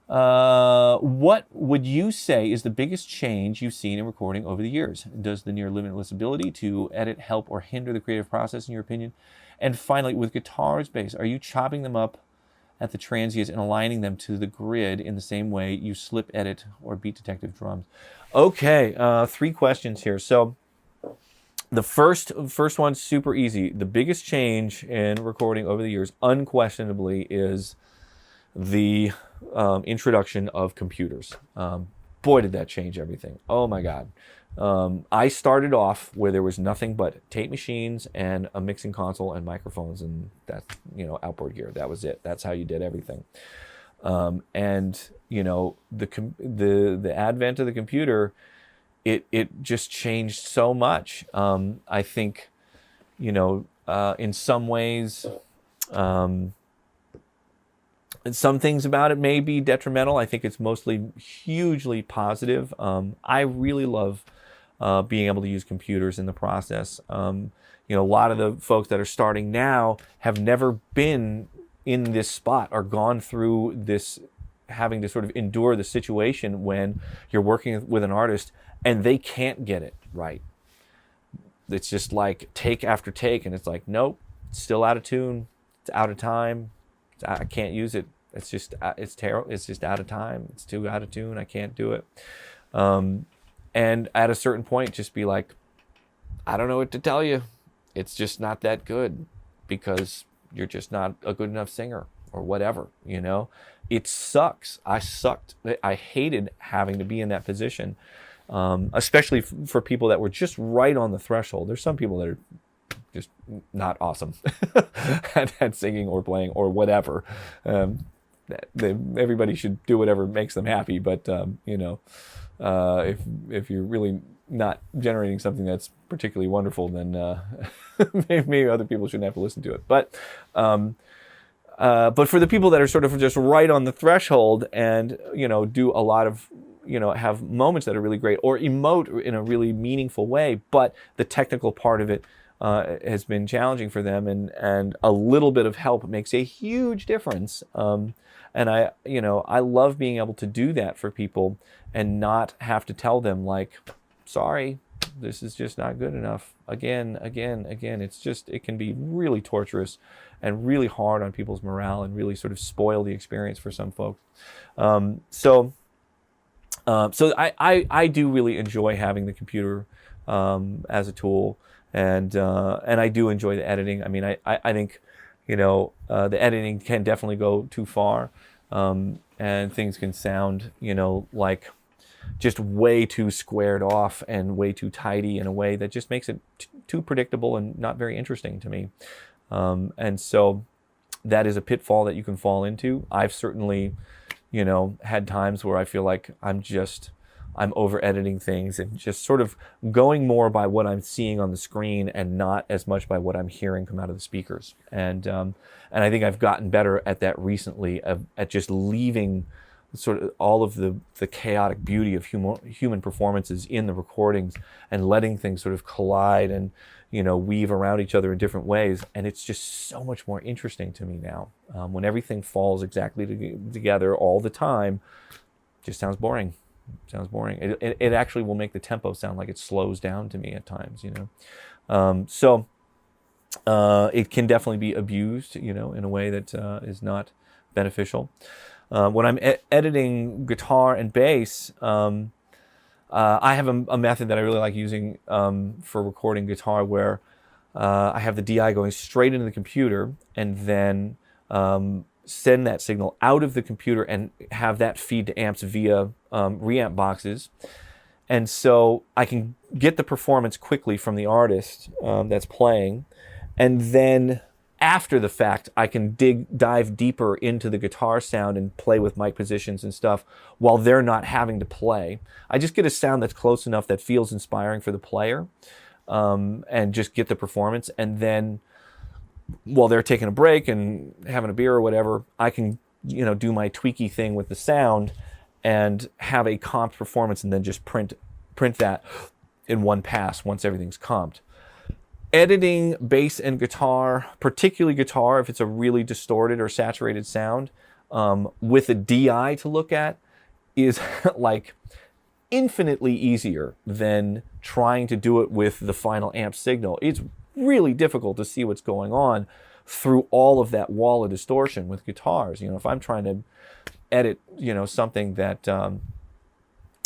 what would you say is the biggest change you've seen in recording over the years? Does the near limitless ability to edit help or hinder the creative process, in your opinion? And finally, with guitars, bass, are you chopping them up at the transients and aligning them to the grid in the same way you slip edit or beat detective drums? Okay, 3 questions here. So the first one's super easy. The biggest change in recording over the years, unquestionably, is the introduction of computers. Boy, did that change everything. Oh my God. I started off where there was nothing but tape machines and a mixing console and microphones, and that, outboard gear. That was it. That's how you did everything. And the advent of the computer, it just changed so much. I think, in some ways, some things about it may be detrimental. I think it's mostly hugely positive. I really love being able to use computers in the process. A lot of the folks that are starting now have never been in this spot or gone through this, having to sort of endure the situation when you're working with an artist and they can't get it right. It's just like take after take, and it's like, nope, it's still out of tune, it's out of time, I can't use it. It's just, it's terrible. It's just out of time. It's too out of tune. I can't do it. And at a certain point, just be like, I don't know what to tell you. It's just not that good, because you're just not a good enough singer. or whatever, you know. It sucks. I sucked. I hated having to be in that position, especially for people that were just right on the threshold. There's some people that are just not awesome at singing or playing or whatever. Everybody should do whatever makes them happy, but you know, if you're really not generating something that's particularly wonderful, then maybe other people shouldn't have to listen to it. But for the people that are sort of just right on the threshold and, you know, do a lot of, you know, have moments that are really great or emote in a really meaningful way, but the technical part of it has been challenging for them, and a little bit of help makes a huge difference. And I love being able to do that for people and not have to tell them, like, sorry, this is just not good enough. Again. It can be really torturous and really hard on people's morale and really sort of spoil the experience for some folks. So I do really enjoy having the computer as a tool, and I do enjoy the editing. I mean, I think, you know, the editing can definitely go too far, and things can sound, you know, like just way too squared off and way too tidy in a way that just makes it too predictable and not very interesting to me. And so that is a pitfall that you can fall into. I've certainly, you know, had times where I feel like I'm over editing things and just sort of going more by what I'm seeing on the screen and not as much by what I'm hearing come out of the speakers. And I think I've gotten better at that recently, at just leaving sort of all of the chaotic beauty of human performances in the recordings and letting things sort of collide and, you know, weave around each other in different ways. And it's just so much more interesting to me now. When everything falls exactly together all the time, it just sounds boring. It actually will make the tempo sound like it slows down to me at times, you know. So it can definitely be abused, you know, in a way that is not beneficial. When I'm editing guitar and bass, I have a method that I really like using for recording guitar, where I have the DI going straight into the computer and then send that signal out of the computer and have that feed to amps via reamp boxes. And so I can get the performance quickly from the artist that's playing, and then after the fact, I can dive deeper into the guitar sound and play with mic positions and stuff while they're not having to play. I just get a sound that's close enough that feels inspiring for the player, and just get the performance. And then while they're taking a break and having a beer or whatever, I can, you know, do my tweaky thing with the sound and have a comped performance, and then just print that in one pass once everything's comped. Editing bass and guitar, particularly guitar, if it's a really distorted or saturated sound, with a DI to look at, is like infinitely easier than trying to do it with the final amp signal. It's really difficult to see what's going on through all of that wall of distortion with guitars. You know, if I'm trying to edit, you know, something that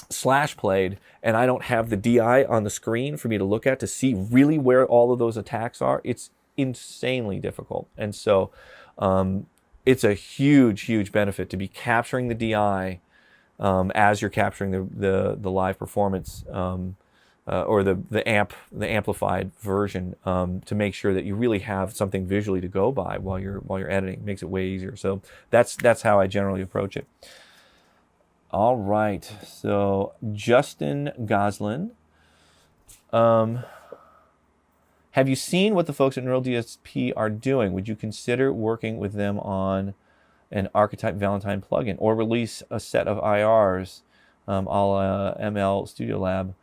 Slash played, and I don't have the DI on the screen for me to look at to see really where all of those attacks are, it's insanely difficult. And so it's a huge benefit to be capturing the DI as you're capturing the live performance, or the amplified version, to make sure that you really have something visually to go by while you're editing. It makes it way easier. So that's how I generally approach it. All right, so Justin Goslin. Have you seen what the folks at Neural DSP are doing? Would you consider working with them on an Archetype Valentine plugin, or release a set of IRs, a la ML Studio Lab?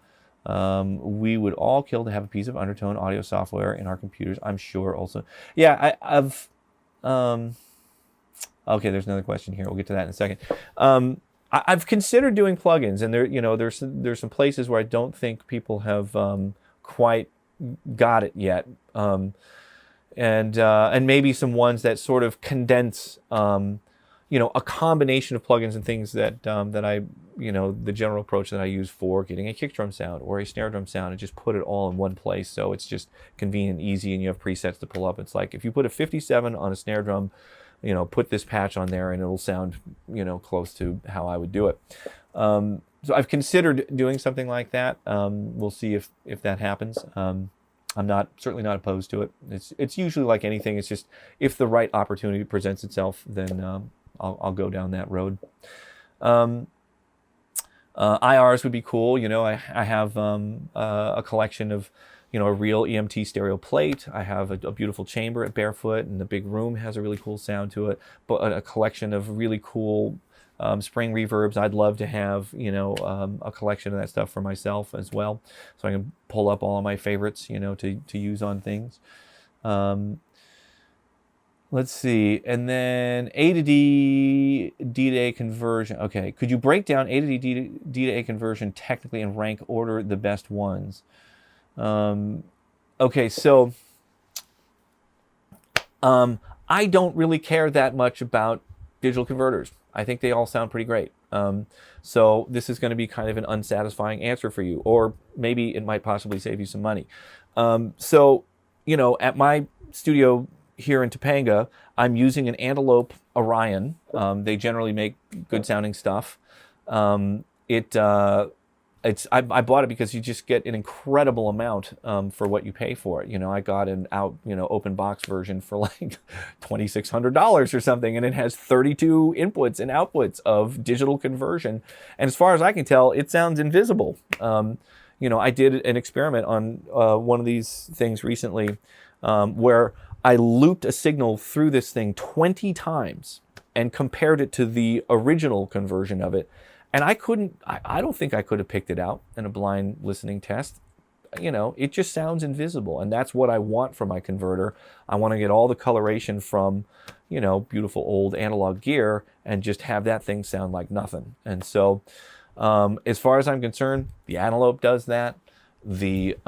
We would all kill to have a piece of Undertone audio software in our computers, I'm sure. Also, yeah, I've. Okay, there's another question here. We'll get to that in a second. I've considered doing plugins, and there's some places where I don't think people have quite got it yet, and maybe some ones that sort of condense, a combination of plugins and things that I, the general approach that I use for getting a kick drum sound or a snare drum sound, and just put it all in one place, so it's just convenient and easy, and you have presets to pull up. It's like if you put a 57 on a snare drum, put this patch on there and it'll sound, close to how I would do it. So I've considered doing something like that. We'll see if that happens. I'm certainly not opposed to it. It's usually like anything. It's just if the right opportunity presents itself, then I'll go down that road. IRs would be cool. I have a collection of, a real EMT stereo plate. I have a beautiful chamber at Barefoot, and the big room has a really cool sound to it. But a collection of really cool spring reverbs. I'd love to have, a collection of that stuff for myself as well, so I can pull up all of my favorites, to use on things. Let's see, and then A to D, D to A conversion. Okay, could you break down A to D to A conversion technically and rank order the best ones? Okay, so I don't really care that much about digital converters. I think they all sound pretty great. So this is going to be kind of an unsatisfying answer for you, or maybe it might possibly save you some money. So, at my studio here in Topanga, I'm using an Antelope Orion. They generally make good sounding stuff. I bought it because you just get an incredible amount for what you pay for it. I got an open box version for like $2,600 or something, and it has 32 inputs and outputs of digital conversion. And as far as I can tell, it sounds invisible. I did an experiment on one of these things recently where I looped a signal through this thing 20 times and compared it to the original conversion of it. And I don't think I could have picked it out in a blind listening test. It just sounds invisible. And that's what I want from my converter. I want to get all the coloration from, beautiful old analog gear and just have that thing sound like nothing. And so, as far as I'm concerned, the Antelope does that. The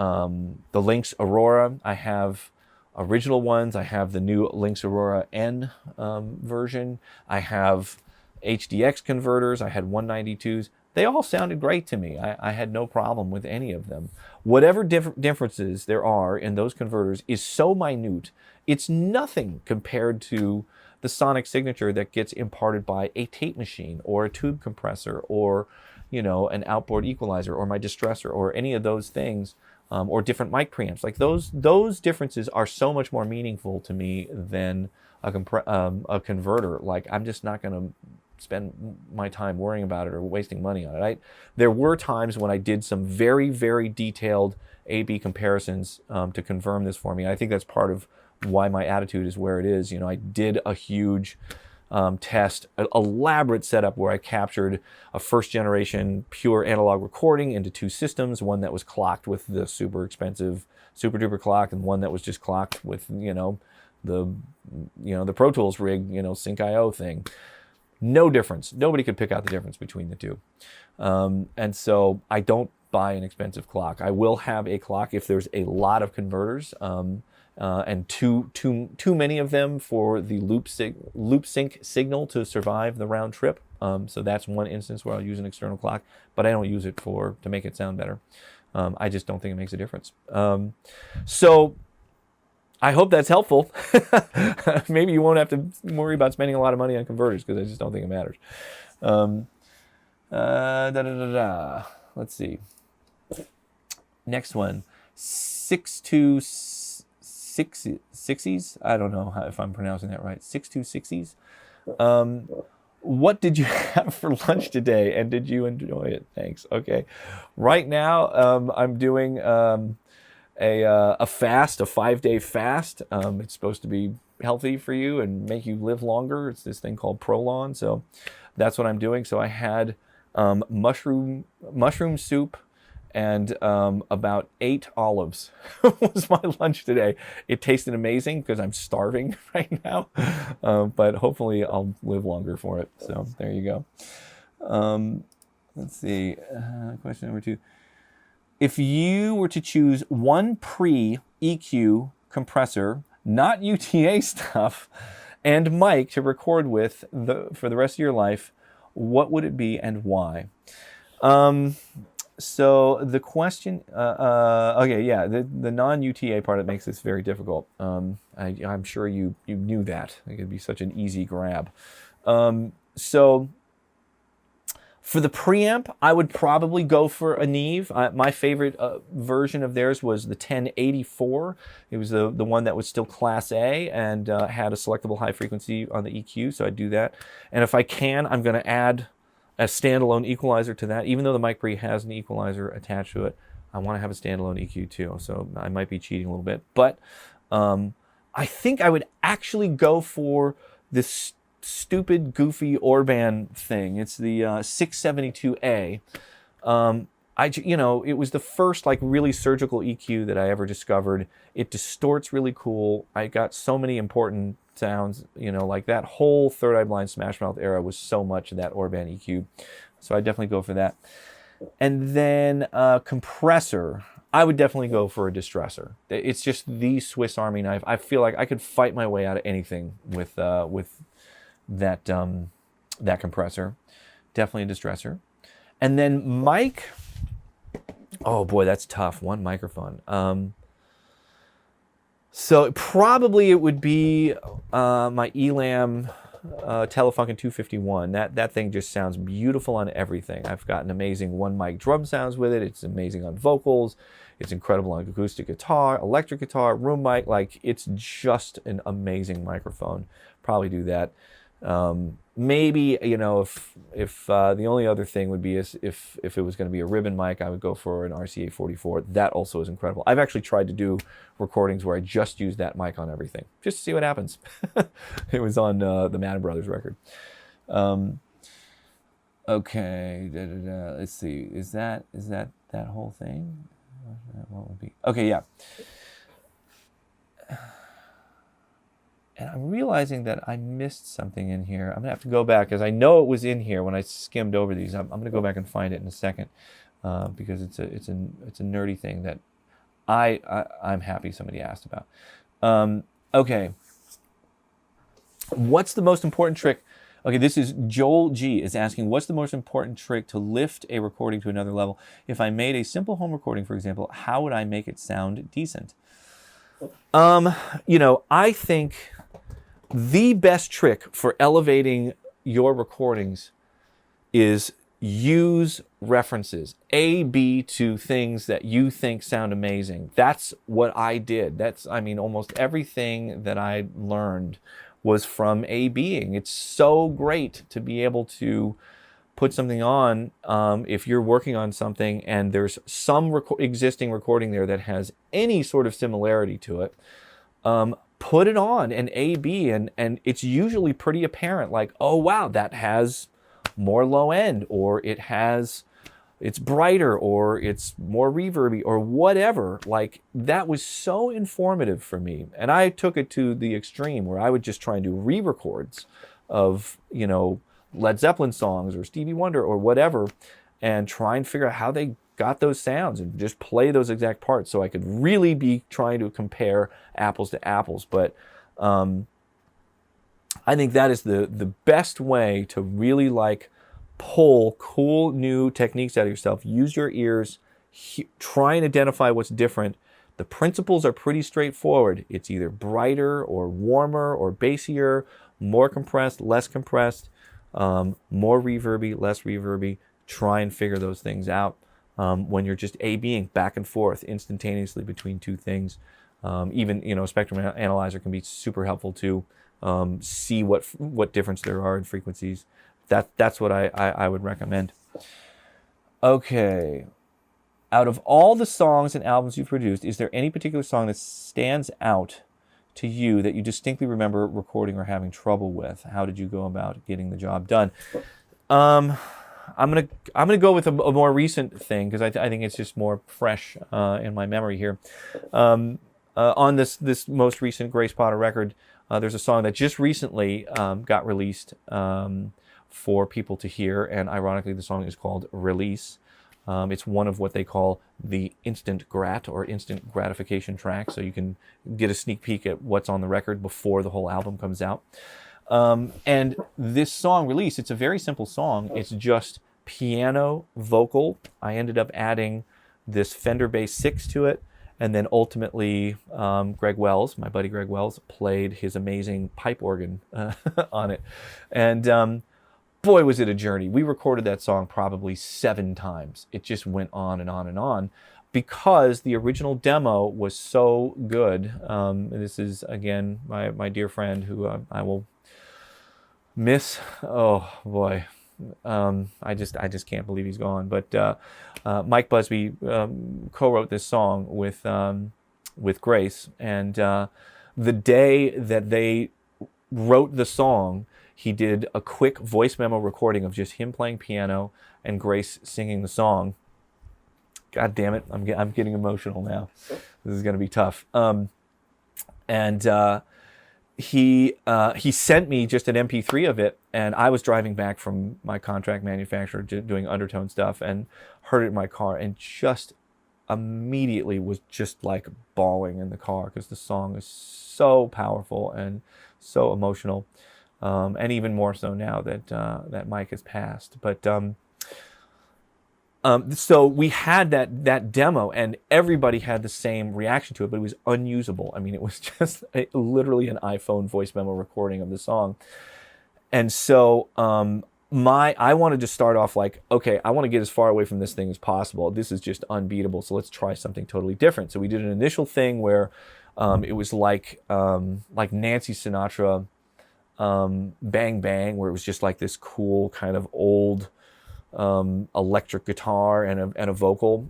Lynx Aurora, I have original ones. I have the new Lynx Aurora N version. I have HDX converters. I had 192s. They all sounded great to me. I had no problem with any of them. Whatever differences there are in those converters is so minute. It's nothing compared to the sonic signature that gets imparted by a tape machine or a tube compressor or, an outboard equalizer or my distressor or any of those things. Or different mic preamps. Like those differences are so much more meaningful to me than a converter. Like I'm just not going to spend my time worrying about it or wasting money on it. There were times when I did some very, very detailed A/B comparisons to confirm this for me. I think that's part of why my attitude is where it is. I did a huge test, an elaborate setup where I captured a first generation pure analog recording into two systems, one that was clocked with the super expensive super duper clock and one that was just clocked with, the Pro Tools rig, Sync IO thing. No difference. Nobody could pick out the difference between the two. And so I don't buy an expensive clock. I will have a clock if there's a lot of converters, and too many of them for the loop sync signal to survive the round trip. So that's one instance where I'll use an external clock, but I don't use it to make it sound better. I just don't think it makes a difference. So I hope that's helpful. Maybe you won't have to worry about spending a lot of money on converters because I just don't think it matters. Let's see. Next one. 62660s. I don't know if I'm pronouncing that right. 62660s. What did you have for lunch today, and did you enjoy it? Thanks. Okay. Right now, I'm doing a fast, a 5-day fast. It's supposed to be healthy for you and make you live longer. It's this thing called Prolon. So that's what I'm doing. So I had mushroom soup and about 8 olives was my lunch today. It tasted amazing because I'm starving right now, but hopefully I'll live longer for it. So there you go. Let's see. Question number 2. If you were to choose one pre-EQ compressor, not UTA stuff, and mic to record with for the rest of your life, what would it be and why? So the question, okay, yeah, the non-UTA part that makes this very difficult. I'm sure you knew that. It could be such an easy grab. So for the preamp, I would probably go for a Neve. My favorite version of theirs was the 1084. It was the one that was still Class A and had a selectable high frequency on the EQ, so I'd do that. And if I can, I'm going to add a standalone equalizer to that. Even though the mic pre has an equalizer attached to it, I want to have a standalone EQ too, so I might be cheating a little bit. But I think I would actually go for this stupid, goofy Orban thing. It's the 672A. It was the first like really surgical EQ that I ever discovered. It distorts really cool. I got so many important sounds, like that whole Third Eye Blind Smash Mouth era was so much of that Orban EQ. So I definitely go for that. And then compressor, I would definitely go for a distressor. It's just the Swiss Army knife. I feel like I could fight my way out of anything with that compressor. Definitely a distressor. And then mic, oh boy, that's tough. One microphone. So probably it would be my Elam Telefunken 251. That thing just sounds beautiful on everything. I've gotten amazing one mic drum sounds with it. It's amazing on vocals. It's incredible on acoustic guitar, electric guitar, room mic. Like, it's just an amazing microphone. Probably do that. Maybe, if the only other thing would be is if it was going to be a ribbon mic, I would go for an RCA 44. That also is incredible. I've actually tried to do recordings where I just use that mic on everything, just to see what happens. It was on the Madden Brothers record. Okay, let's see. Is that whole thing? What would be? Okay, yeah. And I'm realizing that I missed something in here. I'm gonna have to go back, because I know it was in here when I skimmed over these. I'm gonna go back and find it in a second, because it's a nerdy thing that I'm happy somebody asked about. Okay, what's the most important trick? Okay, this is Joel G is asking, what's the most important trick to lift a recording to another level? If I made a simple home recording, for example, how would I make it sound decent? I think the best trick for elevating your recordings is use references, A/B to things that you think sound amazing. That's what I did. Almost everything that I learned was from A/Bing. It's so great to be able to put something on if you're working on something and there's some existing recording there that has any sort of similarity to it. Put it on and A/B, and it's usually pretty apparent, like, oh wow, that has more low end, or it's brighter, or it's more reverby, or whatever. Like, that was so informative for me. And I took it to the extreme where I would just try and do re-records of, Led Zeppelin songs or Stevie Wonder or whatever, and try and figure out how they got those sounds and just play those exact parts, so I could really be trying to compare apples to apples. But I think that is the best way to really pull cool new techniques out of yourself. Use your ears, try and identify what's different. The principles are pretty straightforward. It's either brighter or warmer or bassier, more compressed, less compressed, more reverby, less reverby. Try and figure those things out. When you're just A/Bing back and forth instantaneously between two things. Even, a spectrum analyzer can be super helpful to see what difference there are in frequencies. That's what I would recommend. Okay. Out of all the songs and albums you've produced, is there any particular song that stands out to you that you distinctly remember recording or having trouble with? How did you go about getting the job done? I'm gonna go with a more recent thing, because I think it's just more fresh in my memory here. On this most recent Grace Potter record, there's a song that just recently got released for people to hear, and ironically, the song is called Release. It's one of what they call the instant grat, or instant gratification track, so you can get a sneak peek at what's on the record before the whole album comes out. And this song, Release, it's a very simple song. It's just piano vocal. I ended up adding this Fender Bass 6 to it. And then ultimately, Greg Wells, my buddy Greg Wells, played his amazing pipe organ on it. And boy, was it a journey. We recorded that song probably 7 times. It just went on and on and on because the original demo was so good. This is, again, my dear friend who I will miss. Oh, boy. I just can't believe he's gone. But Mike Busby co-wrote this song with Grace, and the day that they wrote the song, he did a quick voice memo recording of just him playing piano and Grace singing the song. God damn it, I'm getting emotional now. This is going to be tough. He sent me just an MP3 of it, and I was driving back from my contract manufacturer doing undertone stuff and heard it in my car, and just immediately was just like bawling in the car because the song is so powerful and so emotional, and even more so now that Mike has passed. But so we had that demo, and everybody had the same reaction to it, but it was unusable. I mean, it was just literally an iPhone voice memo recording of the song. And so I wanted to start off like, okay, I want to get as far away from this thing as possible. This is just unbeatable, so let's try something totally different. So we did an initial thing where it was like Nancy Sinatra, Bang Bang, where it was just like this cool kind of old electric guitar and a vocal.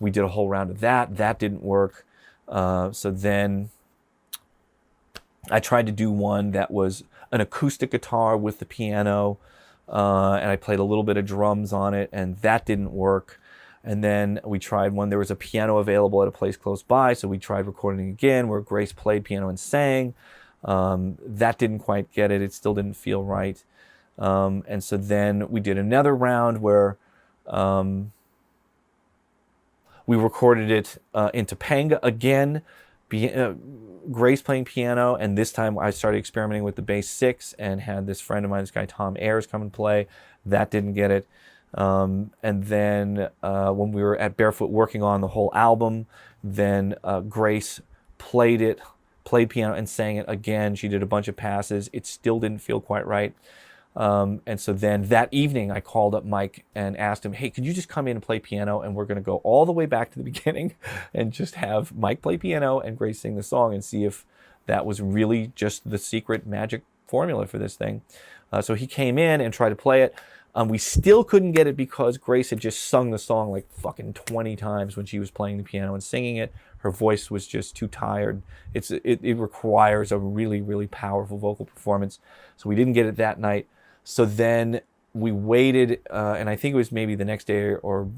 We did a whole round of that. That didn't work. So then I tried to do one that was an acoustic guitar with the piano, and I played a little bit of drums on it, and that didn't work. And then we tried one, there was a piano available at a place close by, so we tried recording again where Grace played piano and sang. That didn't quite get it. It still didn't feel right. And so then we did another round where we recorded it in Topanga again, Grace playing piano, and this time I started experimenting with the bass 6 and had this friend of mine, this guy Tom Ayers, come and play. That didn't get it. And then when we were at Barefoot working on the whole album, then Grace played piano and sang it again. She did a bunch of passes. It still didn't feel quite right. And so then that evening I called up Mike and asked him, hey, could you just come in and play piano, and we're going to go all the way back to the beginning and just have Mike play piano and Grace sing the song and see if that was really just the secret magic formula for this thing. So he came in and tried to play it. We still couldn't get it because Grace had just sung the song like fucking 20 times when she was playing the piano and singing it. Her voice was just too tired. It requires a really, really powerful vocal performance. So we didn't get it that night. So then we waited, and I think it was maybe the next day or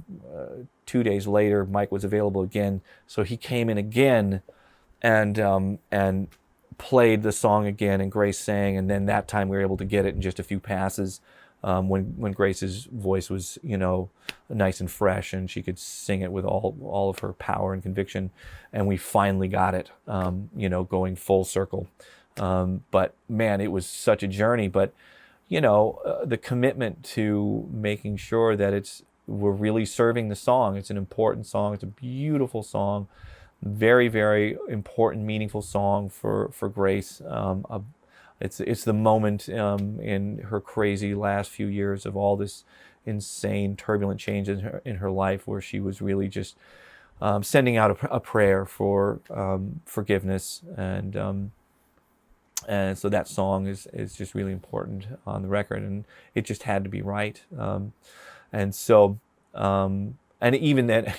2 days later, Mike was available again. So he came in again and played the song again, and Grace sang. And then that time we were able to get it in just a few passes when Grace's voice was, nice and fresh, and she could sing it with all of her power and conviction. And we finally got it, going full circle. But man, it was such a journey. But the commitment to making sure that we're really serving the song. It's an important song. It's a beautiful song. Very, very important, meaningful song for Grace. It's the moment in her crazy last few years of all this insane, turbulent change in her life, where she was really just sending out a prayer for forgiveness, and so that song is just really important on the record, and it just had to be right. And so, and even then,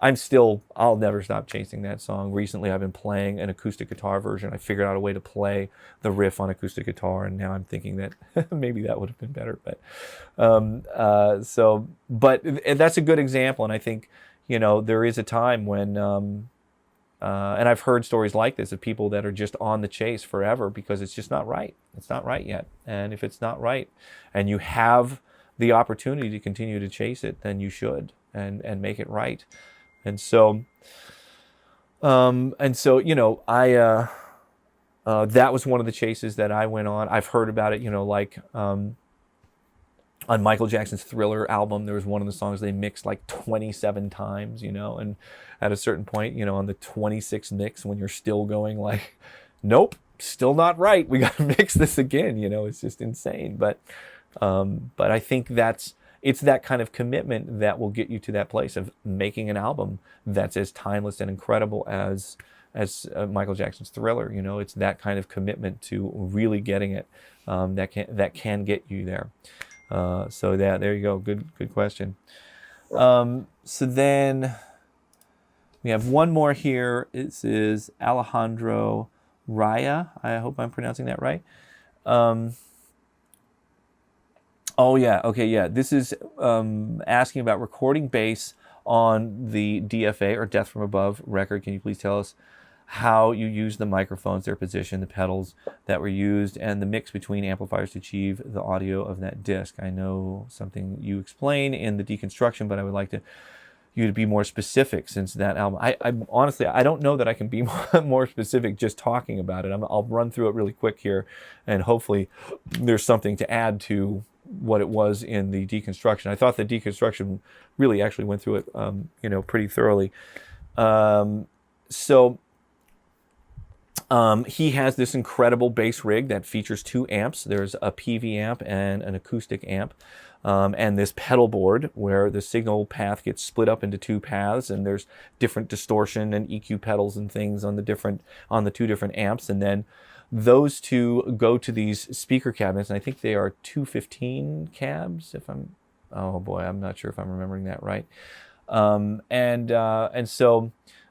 I'll never stop chasing that song. Recently, I've been playing an acoustic guitar version. I figured out a way to play the riff on acoustic guitar, and now I'm thinking that maybe that would have been better. But, but that's a good example, and I think, there is a time when, and I've heard stories like this of people that are just on the chase forever because it's just not right. It's not right yet. And if it's not right and you have the opportunity to continue to chase it, then you should and make it right. And so, that was one of the chases that I went on. I've heard about it, On Michael Jackson's Thriller album, there was one of the songs they mixed like 27 times, and at a certain point, on the 26th mix, when you're still going like, nope, still not right, we got to mix this again, it's just insane. But I think it's that kind of commitment that will get you to that place of making an album that's as timeless and incredible as Michael Jackson's Thriller. It's that kind of commitment to really getting it that can get you there. So there you go. Good question. So then we have one more here. This is Alejandro Raya. I hope I'm pronouncing that right. Oh yeah. Okay. Yeah. This is asking about recording bass on the DFA or Death from Above record. Can you please tell us how you use the microphones, their position, the pedals that were used, and the mix between amplifiers to achieve the audio of that disc? I know something you explain in the deconstruction, but I would like you to be more specific, since that album, I honestly, I don't know that I can be more specific just talking about it. I'll run through it really quick here, and hopefully there's something to add to what it was in the deconstruction. I thought the deconstruction really actually went through it, pretty thoroughly. He has this incredible bass rig that features 2 amps. There's a PV amp and an acoustic amp, and this pedal board where the signal path gets split up into 2 paths, and there's different distortion and EQ pedals and things on the 2 different amps, and then those 2 go to these speaker cabinets, and I think they are 215 cabs. I'm not sure if I'm remembering that right. So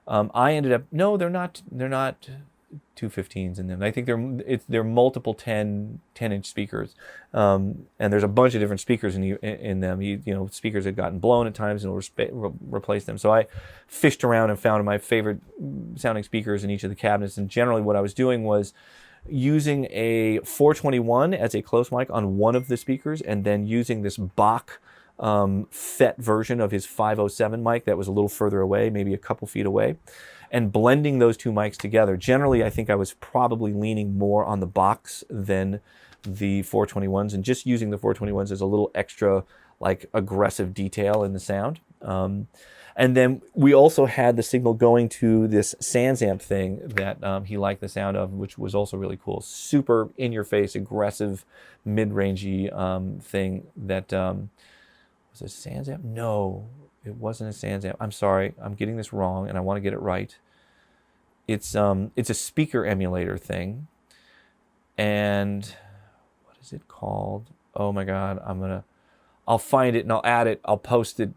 I ended up, no, they're not 215s in them. I think they're multiple 10-inch speakers, and there's a bunch of different speakers in them. Speakers had gotten blown at times and replaced them. So I fished around and found my favorite sounding speakers in each of the cabinets. And generally, what I was doing was using a 421 as a close mic on one of the speakers, and then using this Bach FET version of his 507 mic that was a little further away, maybe a couple feet away, and blending those 2 mics together. Generally, I think I was probably leaning more on the Bachs than the 421s, and just using the 421s as a little extra aggressive detail in the sound. And then we also had the signal going to this Sans amp thing that he liked the sound of, which was also really cool. Super in-your-face, aggressive, mid-rangey thing that... was it a Sans amp? No, it wasn't a Sans amp. I'm sorry, I'm getting this wrong, and I want to get it right. It's a speaker emulator thing, and what is it called? Oh my God, I'll find it and I'll add it. I'll post it.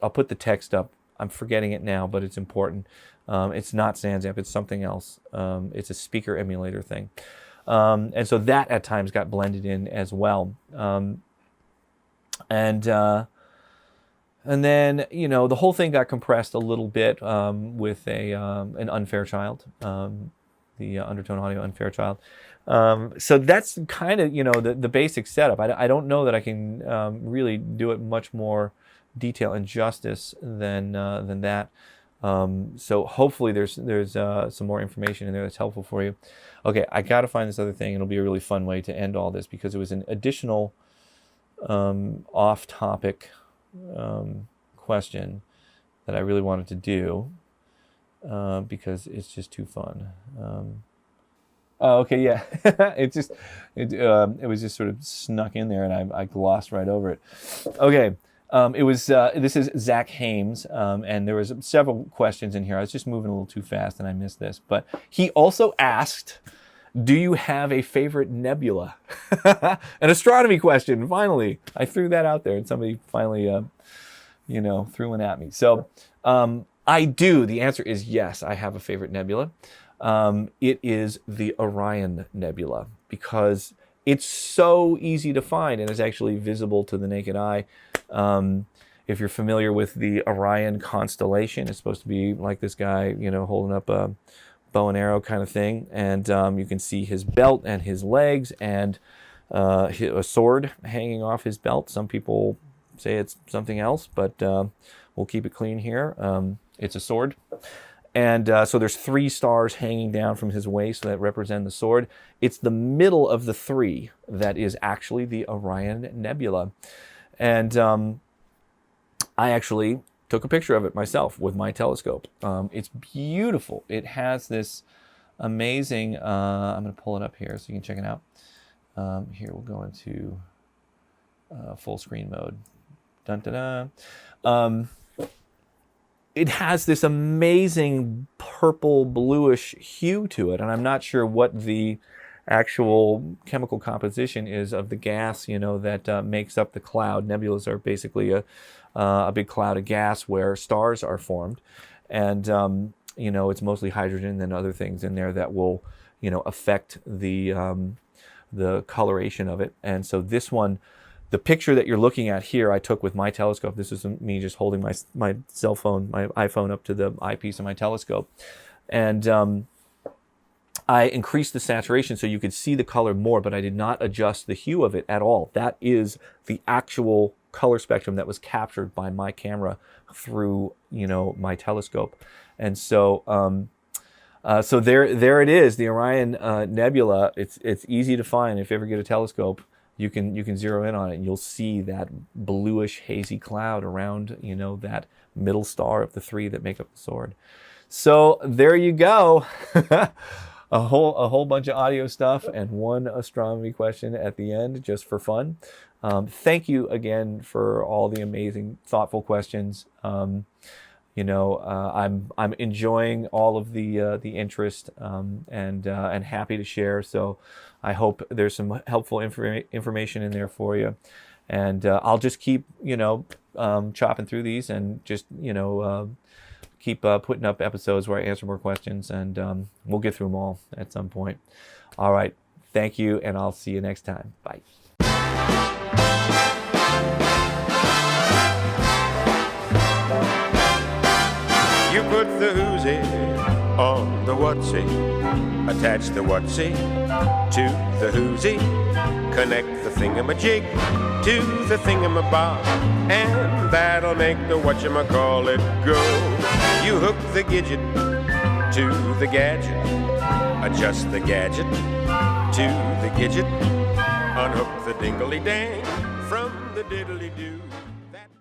I'll put the text up. I'm forgetting it now, but it's important. It's not Sans amp. It's something else. It's a speaker emulator thing, and so that at times got blended in as well. And then, the whole thing got compressed a little bit with an Unfair Child, the Undertone Audio Unfair Child. So that's kind of, the basic setup. I don't know that I can really do it much more detail and justice than that. So hopefully there's some more information in there that's helpful for you. Okay, I got to find this other thing. It'll be a really fun way to end all this, because it was an additional off-topic question that I really wanted to do because it's just too fun. Okay, yeah, it was just sort of snuck in there, and I glossed right over it. Okay, this is Zach Hames, and there was several questions in here. I was just moving a little too fast, and I missed this. But he also asked, do you have a favorite nebula? An astronomy question, finally. I threw that out there, and somebody finally, threw one at me. So I do. The answer is yes, I have a favorite nebula. It is the Orion Nebula, because it's so easy to find and is actually visible to the naked eye. If you're familiar with the Orion constellation, it's supposed to be like this guy, holding up a bow and arrow kind of thing, and you can see his belt and his legs and a sword hanging off his belt. Some people say it's something else, but we'll keep it clean here. It's a sword. And so there's 3 stars hanging down from his waist that represent the sword. It's the middle of the 3 that is actually the Orion Nebula. And I actually took a picture of it myself with my telescope. It's beautiful. It has this amazing, I'm going to pull it up here so you can check it out. Here, we'll go into full screen mode. Dun, dun, dun. It has this amazing purple bluish hue to it, and I'm not sure what the actual chemical composition is of the gas, that makes up the cloud. Nebulas are basically a big cloud of gas where stars are formed, and it's mostly hydrogen and other things in there that will affect the coloration of it. And so this one, the picture that you're looking at here, I took with my telescope. This is me just holding my cell phone, my iPhone, up to the eyepiece of my telescope, and I increased the saturation so you could see the color more, but I did not adjust the hue of it at all. That is the actual color spectrum that was captured by my camera through my telescope. And so so there it is, the Orion Nebula. It's easy to find. If you ever get a telescope, you can zero in on it and you'll see that bluish hazy cloud around that middle star of the three that make up the sword. So there you go. A whole bunch of audio stuff and one astronomy question at the end, just for fun. Thank you again for all the amazing, thoughtful questions. I'm enjoying all of the interest and happy to share. So I hope there's some helpful information in there for you. And I'll just keep chopping through these and just keep putting up episodes where I answer more questions, and we'll get through them all at some point. All right. Thank you, and I'll see you next time. Bye. You put the whoosy on the whatsy, attach the whatsy to the whoosy, connect the thingamajig to the thingamabob, and that'll make the whatchamacallit go. You hook the gidget to the gadget, adjust the gadget to the gidget, unhook the dingley-dang from the diddly-doo.